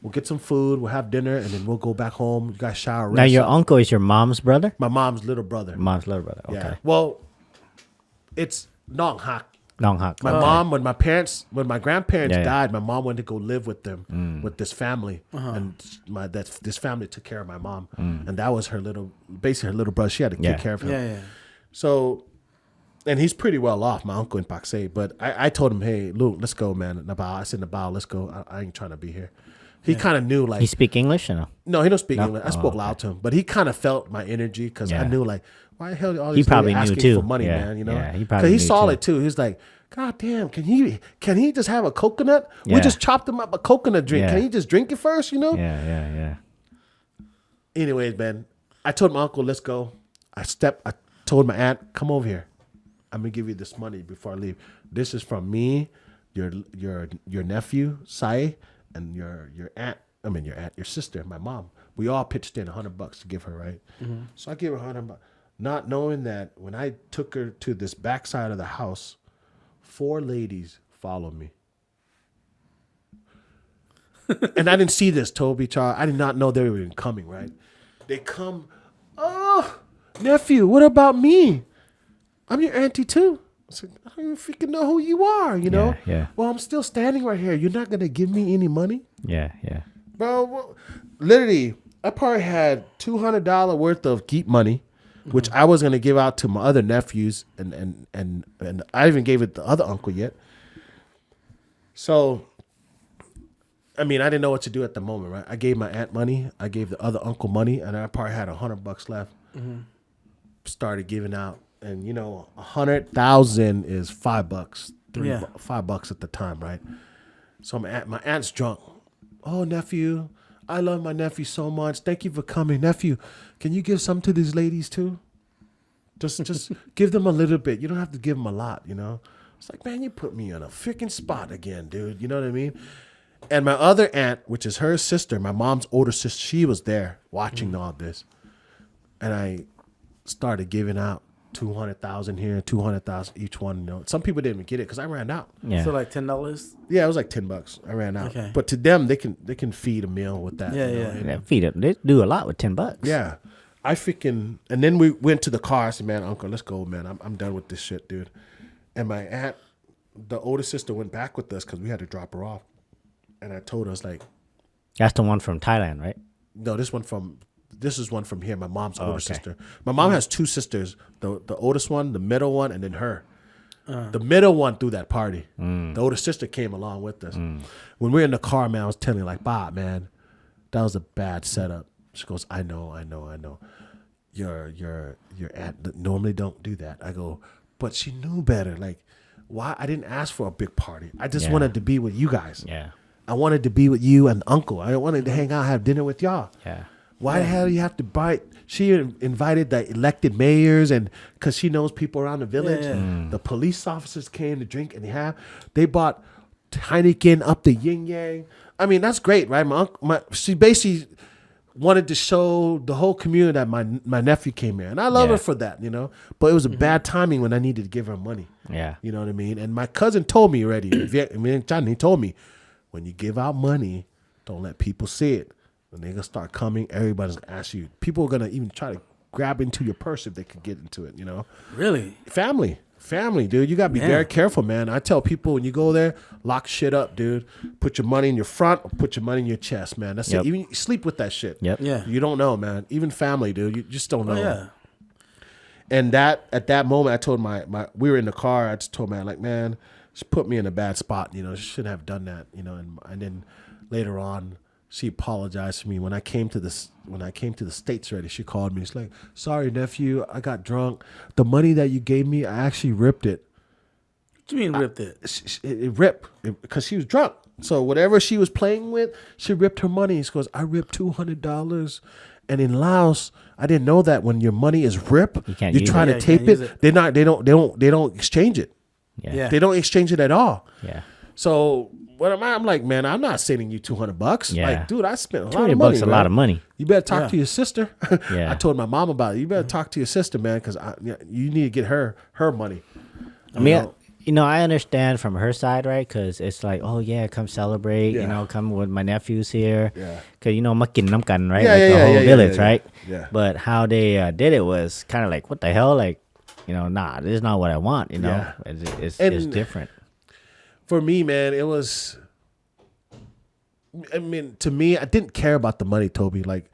We'll get some food. We'll have dinner, and then we'll go back home. You guys shower. Now, rest your up. uncle is your mom's brother? My mom's little brother. Mom's little brother. Okay. Yeah. Well, it's Nong Hak. Nong Hak. My mom, when my grandparents Yeah. died, my mom went to go live with them, with this family, and this family took care of my mom, and that was basically her little brother. She had to take care of him. Yeah. So, and he's pretty well off, my uncle in Pakse. But I told him, hey, Luke, let's go, man. Nabal. I said, Nabal, let's go. I ain't trying to be here. He kind of knew, like, He speak English or no? no, he don't speak No? English. I spoke Oh, loud to him, but he kind of felt my energy because I Yeah. knew, like, why the hell are all He these probably ladies knew asking too. for money, Yeah, man? You know, yeah, he because probably he knew saw too. it too. He's like, God damn, can he just have a coconut? We Yeah. just chopped him up a coconut drink. Yeah. Can he just drink it first? You know. Yeah. Anyways, man, I told my uncle, let's go. I told my aunt, come over here. I'm gonna give you this money before I leave. This is from me, your nephew, Sai, and your aunt. I mean your sister, my mom. We all pitched in $100 to give her, right? Mm-hmm. So I gave her $100, not knowing that when I took her to this backside of the house, 4 ladies followed me. And I didn't see this, Toby, Charles. I did not know they were even coming, right? They come, oh, nephew, what about me? I'm your auntie too. I said, I don't even freaking know who you are, you know? Yeah. Well, I'm still standing right here. You're not going to give me any money? Yeah. Bro, literally, I probably had $200 worth of keep money, which I was going to give out to my other nephews, and I even gave it to the other uncle yet. So, I mean, I didn't know what to do at the moment, right? I gave my aunt money. I gave the other uncle money, and I probably had $100 left. Mm-hmm. Started giving out, and 100,000 is $5, $5 at the time, right? So my aunt's drunk. Oh, nephew, I love my nephew so much. Thank you for coming, nephew. Can you give some to these ladies too? Just give them a little bit. You don't have to give them a lot, It's like, man, you put me on a freaking spot again, dude. You know what I mean? And my other aunt, which is her sister, my mom's older sister, she was there watching all this. And I started giving out 200,000 here, 200,000 each one. Some people didn't even get it because I ran out. Yeah. So like $10. Yeah, it was like $10. I ran out. Okay. But to them, they can feed a meal with that. Yeah, feed it. They do a lot with $10. Yeah. And then we went to the car. I said, man, uncle, let's go, man. I'm done with this shit, dude. And my aunt, the older sister, went back with us because we had to drop her off. And I told us, like, That's the one from Thailand, right? no, this is one from here, my mom's older sister. My mom has 2 sisters, the oldest one, the middle one, and then her. The middle one threw that party. The older sister came along with us. When we were in the car, man, I was telling her, like, Bob, man, that was a bad setup. She goes, I know. Your aunt normally don't do that. I go, but she knew better. Like, why? I didn't ask for a big party. I just wanted to be with you guys. Yeah. I wanted to be with you and uncle. I wanted to hang out, have dinner with y'all. Yeah. Why the hell do you have to buy? She invited the elected mayors, and because she knows people around the village. The police officers came to drink, and they bought Heineken up the yin yang. I mean, that's great, right? She basically wanted to show the whole community that my nephew came here, and I love her for that, But it was a bad timing when I needed to give her money. Yeah. You know what I mean? And my cousin told me already. Johnny told me, when you give out money, don't let people see it. When they're gonna start coming, everybody's gonna ask you. People are gonna even try to grab into your purse if they could get into it. Really? Family, dude. You gotta be very careful, man. I tell people when you go there, lock shit up, dude. Put your money in your front or put your money in your chest, man. That's it. Even sleep with that shit. Yep. Yeah. You don't know, man. Even family, dude. You just don't know. Oh, yeah. And at that moment, I told my we were in the car. I just told man, like, man, she put me in a bad spot. She shouldn't have done that. And then later on, she apologized to me when I came to the States already. She called me. She's like, sorry, nephew, I got drunk. The money that you gave me, I actually ripped it. What do you mean ripped it? It ripped because she was drunk. So whatever she was playing with, she ripped her money. She goes, I ripped $200. And in Laos, I didn't know that when your money is ripped, you're trying to tape it. They don't exchange it. Yeah. They don't exchange it at all. Yeah. So what am I? I'm like, man, I'm not sending you $200. Yeah. Like, dude, I spent a lot of money. $200 a lot of money. You better talk to your sister. Yeah. I told my mom about it. You better talk to your sister, man, because you need to get her money. I mean, I understand from her side, right? Because it's like, oh yeah, come celebrate. Come with my nephews here. Yeah. Because makin namkan, right? Yeah, like the whole village, yeah. right? Yeah. But how they did it was kind of like, what the hell? Like, nah, this is not what I want. Yeah. It's different. For me, man, it was. I mean, to me, I didn't care about the money, Toby. Like,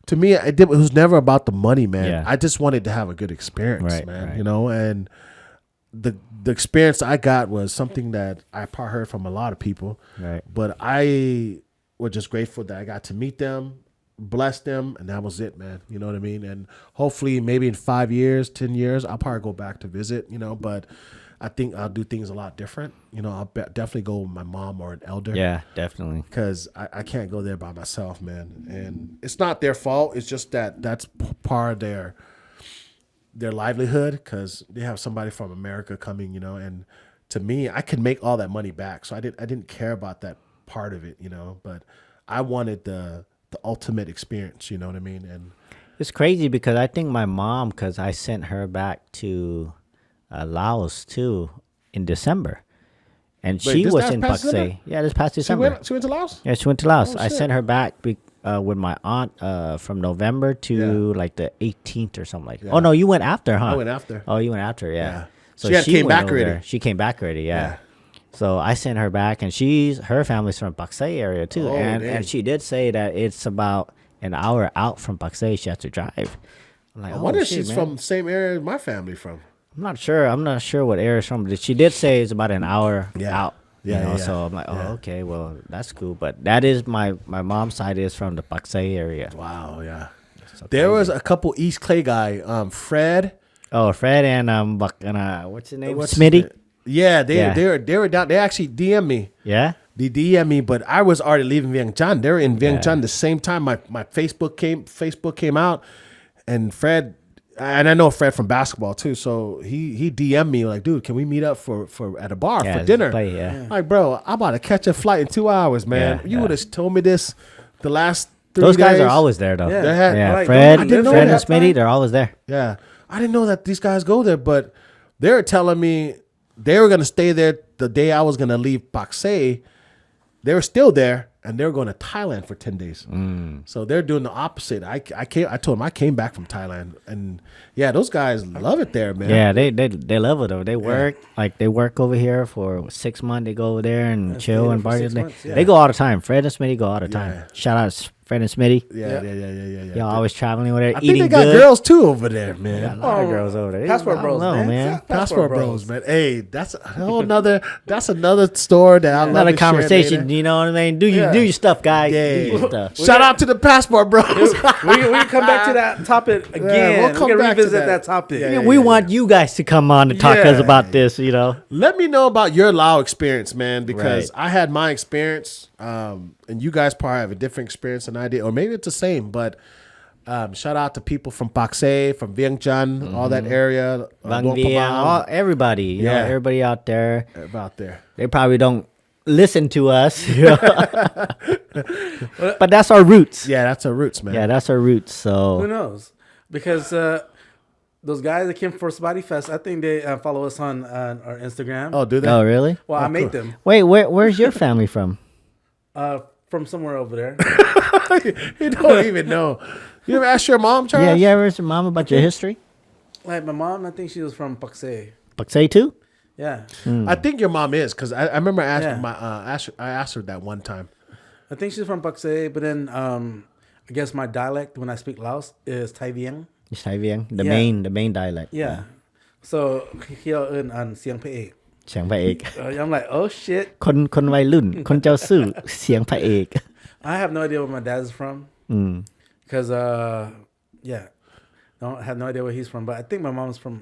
to me, it was never about the money, man. Yeah. I just wanted to have a good experience, Right, man. right. And the experience I got was something that I probably heard from a lot of people. Right. But I were just grateful that I got to meet them, bless them, and that was it, man. You know what I mean? And hopefully maybe in 5 years, 10 years, I'll probably go back to visit, but I think I'll do things a lot different. I'll definitely go with my mom or an elder. Yeah, definitely. Because I can't go there by myself, man. And it's not their fault. It's just that's part of their livelihood, because they have somebody from America coming, and to me, I could make all that money back. So I didn't care about that part of it, but I wanted the ultimate experience, you know what I mean? And it's crazy because I think my mom, because I sent her back to Laos too in December, and she was in Pak Se. Yeah, this past December. She went to Laos? Yeah, she went to Laos. Oh, I shit. sent her back with my aunt from November to like the 18th or something like that. Yeah. Oh no, you went after, huh? I went after. Oh, you went after, yeah. Yeah. So She came went back over already. there. She came back already, yeah. Yeah. So I sent her back, and her family's from Pak Se area too, Oh, dang. and she did say that it's about an hour out from Pak Se. She has to drive. I'm like, I wonder if shit, she's man. from the same area as my family from. I'm not sure. I'm not sure what area it's from, but she did say it's about an hour Yeah. out. Yeah, yeah. So I'm like, Yeah. okay, well, that's cool. But that is my mom's side is from the Pak Se area. Wow, yeah. So There crazy. was a couple East Clay guy, Fred. Oh, Fred and what's his name? What's Smitty. Yeah, they Yeah. were down. They actually DM'd me. Yeah. They DM'd me, but I was already leaving Vientiane. They were in Vientiane Yeah. the same time my Facebook came out, and Fred, and I know Fred from basketball too. So he DM'd me like, dude, can we meet up for at a bar Yeah, for dinner? play, yeah. Like, bro, I'm about to catch a flight in 2 hours, man. Yeah, You yeah. would have told me this the last 3 Those guys days. are always there though. Yeah. They had- Yeah, Like, Fred, I didn't know Fred and that Smitty, they're always there. Yeah. I didn't know that these guys go there, but they were telling me they were going to stay there the day I was going to leave Pak Se. They were still there, and they were going to Thailand for 10 days. So they're doing the opposite. I told them I came back from Thailand, and yeah, those guys love it there, man. Yeah, they love it though. They work they work over here for 6 months. They go over there and chill stay and there for party. 6 They, months, yeah. they go all the time. Fred and Smitty go all the time. Yeah. Shout out Fred and Smitty. Yeah. Y'all always traveling over there, I eating think they got good. girls too over there, man. Got a lot of girls over there. Passport I don't bros, know, man. Passport bros, man. Hey, that's a whole nother. That's another story that I love Another to share conversation. later. You know what I mean? Do Yeah. your stuff, guys. Yeah. Do your stuff. Shout out to the passport bros. we can come back to that topic again. we'll come we can back to revisit that. that topic. Yeah, We want you guys to come on to talk to us Yeah. about this. You know. Let me know about your Lao experience, man, because Right. I had my experience, and you guys probably have a different experience than I did, or maybe it's the same. But shout out to people from Pak Se, from Vientiane, all that area, Bang Luang Bien, Prabang, everybody. You know, Yeah. everybody out there. about there. They probably don't listen to us. You know? But that's our roots. Yeah, that's our roots, man. Yeah, that's our roots. Who So knows? Because those guys that came for Spotty Fest, I think they follow us on our Instagram. Oh, do they? oh really? well, I made them Wait, where's your family from? from somewhere over there. You don't even know. You ever ask your mom, Charles? Yeah, you ever asked your mom about your history? Like my mom, I think she was from Pak Se. Pak Se too? Yeah, I think your mom is, because I remember asking Yeah. I asked her that one time. I think she's from Pak Se. But then I guess my dialect when I speak Laos is Thai Vieng. It's Thai Vieng, the Yeah. main dialect. Yeah. So here in Siang Pe เสียงพระเอก I'm like, oh shit. คนวัยรุ่น คนเจ้าซื่อ เสียงพระเอก I have no idea where my dad's from. Because yeah, I have no idea where he's from. But I think my mom's from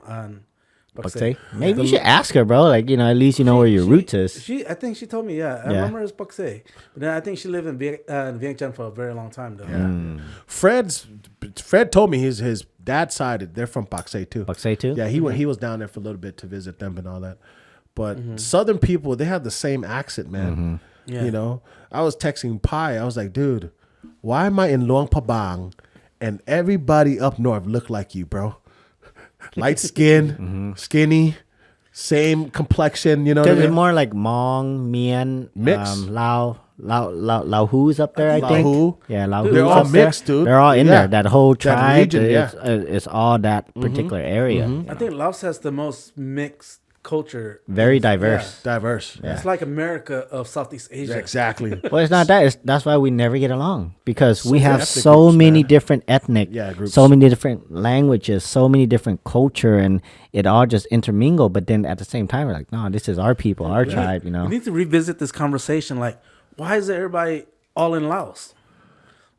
Pak Se. Maybe you should ask her, bro. Like, you know, at least you know where your roots is. I think she told me, yeah. I Yeah. remember it's Pak Se. But then I think she lived in Vientiane for a very long time, though. Fred told me his dad's side, they're from Pak Se too. Pak Se too? Yeah, he was down there for a little bit to visit them and all that. But Southern people, they have the same accent, man. Yeah. You know, I was texting Pi. I was like, dude, why am I in Luang Prabang and everybody up north look like you, bro? Light skin, skinny, same complexion. You know what I Because it's mean? more like Mong, Mien, Mix. Lao Hu's up there, I think. Lao Hu. Yeah, Lao They're Hu's all up there. mixed, dude. They're all in Yeah. there. That whole That tribe, region, it's all that particular area. I think Laos has the most mixed culture. Very diverse. Diverse. It's like America of Southeast Asia. Exactly. Well, it's not that. That's why we never get along because we have ethnic so groups, many man. different ethnic, Groups. so many different languages, so many different culture, and it all just intermingle. But then at the same time, we're like, no, this is our people, our tribe, you know. We need to revisit this conversation. Like, why is everybody all in Laos?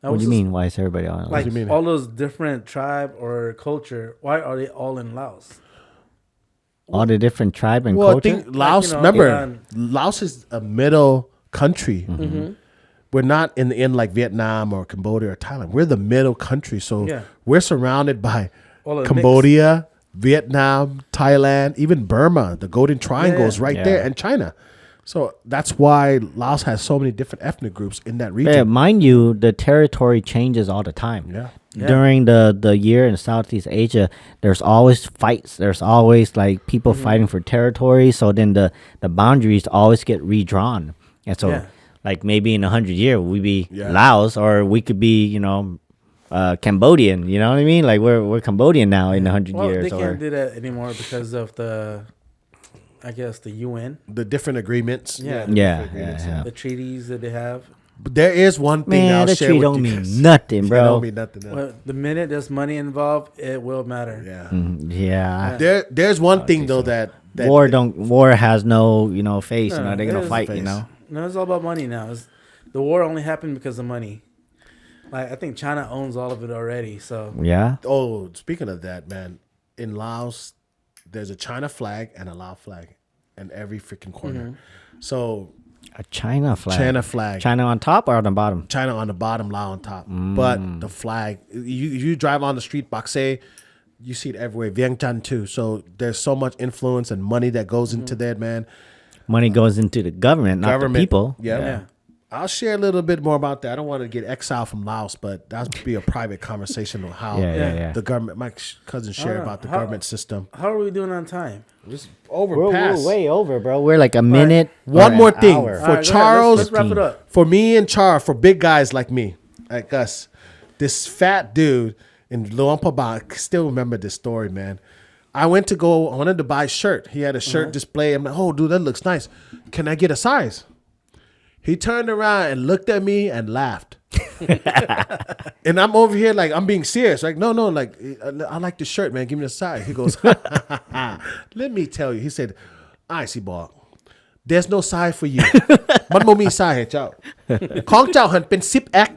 What do you mean? Why is everybody all in Laos? Like do you mean? all those different tribe or culture, why are they all in Laos? All the different tribe and Well, I culture? think Laos. Remember, Laos is a middle country. We're not in like Vietnam or Cambodia or Thailand. We're the middle country, so we're surrounded by All of the Cambodia, Vietnam, Thailand, even Burma. The Golden Triangle is right there, and China. So that's why Laos has so many different ethnic groups in that region. Yeah, mind you, the territory changes all the time. Yeah. During the year in Southeast Asia, there's always fights. There's always like people fighting for territory. So then the boundaries always get redrawn. And so like maybe in 100 years, we be Laos, or we could be, Cambodian. You know what I mean? Like we're Cambodian now in 100 years. They can't do that anymore because of the UN. The different agreements. The treaties that they have. But there is one thing I'll the share tree with don't you mean guys. nothing, bro. It don't mean nothing. Well, the minute there's money involved, it will matter. Yeah. There's one thing though that war has no face. They're gonna fight. No, it's all about money now. The war only happened because of money. Like I think China owns all of it already. So Oh, speaking of that, man, in Laos, there's a China flag and a Lao flag in every freaking corner. So a China flag. China on top or on the bottom? China on the bottom, Lao on top. But the flag, you drive on the street, Bakse, you see it everywhere. Vientiane too. So there's so much influence and money that goes into that, man. Money goes into the government, not the people. Yeah. I'll share a little bit more about that. I don't want to get exiled from Laos, but that'll be a private conversation on how the government, my cousin shared about the government system. How are we doing on time? Just We're way over, bro. We're like a minute. One more thing. Hour. For Charles, let's wrap it up. For me and Char, for big guys like me, like us, this fat dude in Luang Prabang, I still remember this story, man. I wanted to buy a shirt. He had a shirt display. I'm like, oh, dude, that looks nice. Can I get a size? He turned around and looked at me and laughed. And I'm over here like, I'm being serious. Like, no, like, I like the shirt, man. Give me the size. He goes, let me tell you. He said, I see, ball. There's no size for you. มันบ่มี size ให้เจ้า ของเจ้าหันเป็น zip act.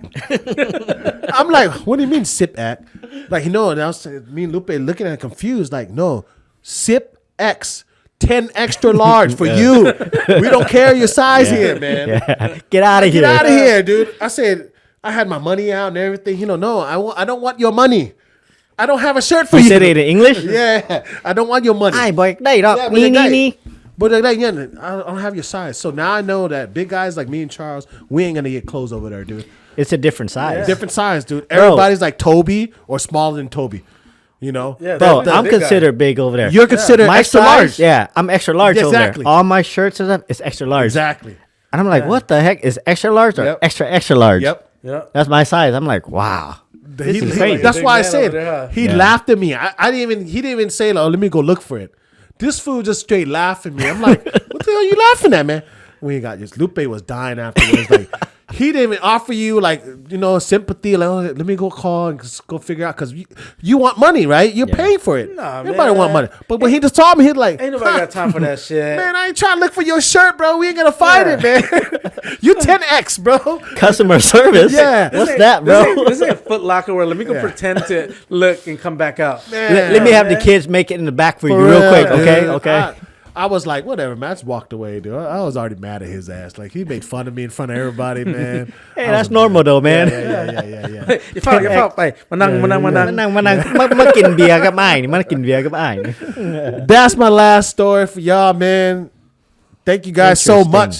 I'm like, what do you mean zip act? Like, and I was me and Lupe looking at it confused. Like, no, zip X. 10 extra large for you. We don't care your size here, man. Get out of here. Get out of here, dude. I said, I had my money out and everything. No, I don't want your money. I don't have a shirt for you. You said it in English? Yeah. I don't want your money. Ay, boy, But I don't have your size. So now I know that big guys like me and Charles, we ain't going to get clothes over there, dude. It's a different size. Different size, dude. Everybody's like Toby or smaller than Toby. Bro, I'm considered big over there. You're considered extra large. Yeah, I'm extra large over there. All my shirts and stuff is extra large. Exactly. And I'm like, what the heck? Is extra large or extra large? Yep. That's my size. I'm like, wow. This is crazy. That's why I said he laughed at me. He didn't even say, oh, let me go look for it. This fool just straight laughed at me. I'm like, what the hell are you laughing at, man? We ain't got this. Lupe was dying afterwards. Like, he didn't even offer you sympathy. Like, oh, let me go call and just go figure out because you want money, right? You're paying for it. Nah, everybody man. want money. But when he just told me, he's like, ain't nobody got time for that shit. Man, I ain't trying to look for your shirt, bro. We ain't gonna find it, man. You 10X, bro. Customer service. Yeah. What's that, bro? This ain't Foot Locker where let me go pretend to look and come back out. Let me have the kids make it in the back for you real quick, dude. okay? I was like, whatever, man. I just walked away, dude. I was already mad at his ass. Like, he made fun of me in front of everybody, man. Hey, that's normal though, man. Yeah. อย่าเฝ้าไปมานั่ง มากินเบียร์กับอ้ายมากินเบียร์กับอ้าย That's my last story for y'all, man. Thank you guys so much.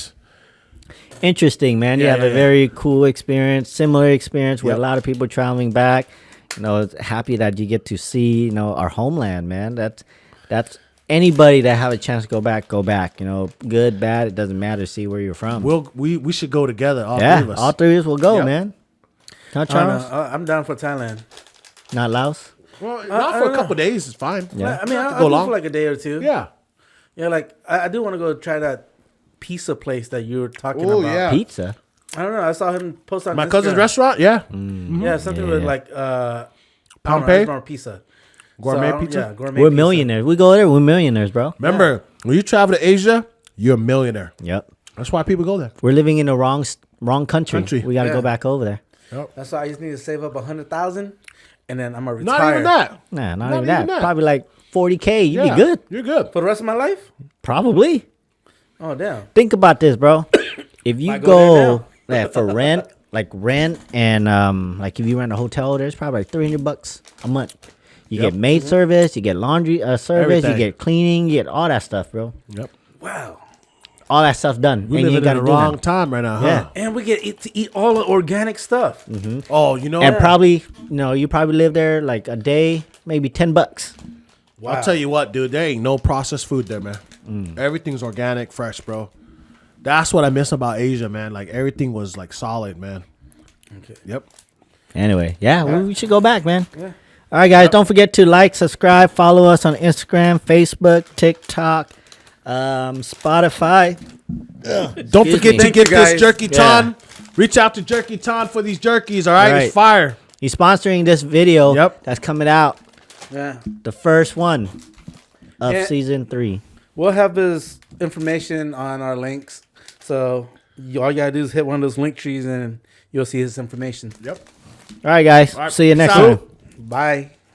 Interesting, man. You have a very cool experience, similar experience with a lot of people traveling back. It's happy that you get to see, our homeland, man. That's anybody that have a chance to go back. Good, bad, it doesn't matter. See where you're from. We should go together, all three of us. All three of us will go, man. Not Charles? I'm down for Thailand. Not Laos? Well, not for a couple days. It's fine. Yeah. I mean, I'll go for like a day or two. Yeah. Yeah, like I do want to go try that pizza place that you were talking about. Yeah. Pizza? I don't know. I saw him post on My Instagram. cousin's restaurant? Yeah. Yeah, something with like Pompeii? pizza. Gourmet So, pizza? Yeah, gourmet We're pizza. millionaires. We go there, we're millionaires, bro. Remember, when you travel to Asia, you're a millionaire. Yep. That's why people go there. We're living in the wrong wrong country. We got to Yeah. go back over there. That's why I just need to save up 100,000, and then I'm gonna Not retire. even that. Nah, not even that. Probably like 40K. You'd be good. You're good. For the rest of my life. Probably. Oh damn. Think about this, bro. If you I go go for rent, and like if you rent a hotel, there's probably like $300 a month. You get maid service, you get laundry service, Everything. you get cleaning, you get all that stuff, bro. Yep. Wow. All that stuff done. We and live you in gotta the do wrong that. time right now, huh? Yeah. And we get to eat all the organic stuff. Oh, you know And what? probably, you probably live there like a day, maybe $10. Wow. I'll tell you what, dude. There ain't no processed food there, man. Everything's organic, fresh, bro. That's what I miss about Asia, man. Like everything was like solid, man. Okay. Yep. Anyway, we should go back, man. Yeah. All right, guys, don't forget to like, subscribe, follow us on Instagram, Facebook, TikTok, Spotify. Don't forget to Thank get you, this guys. Jerky Ton. Yeah. Reach out to Jerky Ton for these jerkies, all right? Right. It's fire. He's sponsoring this video Yep. that's coming out, Yeah. the first one of Yeah. season 3. We'll have his information on our links. So all you gotta do is hit one of those link trees and you'll see his information. Yep. All right, guys. All right, See you peace next out. time. Bye.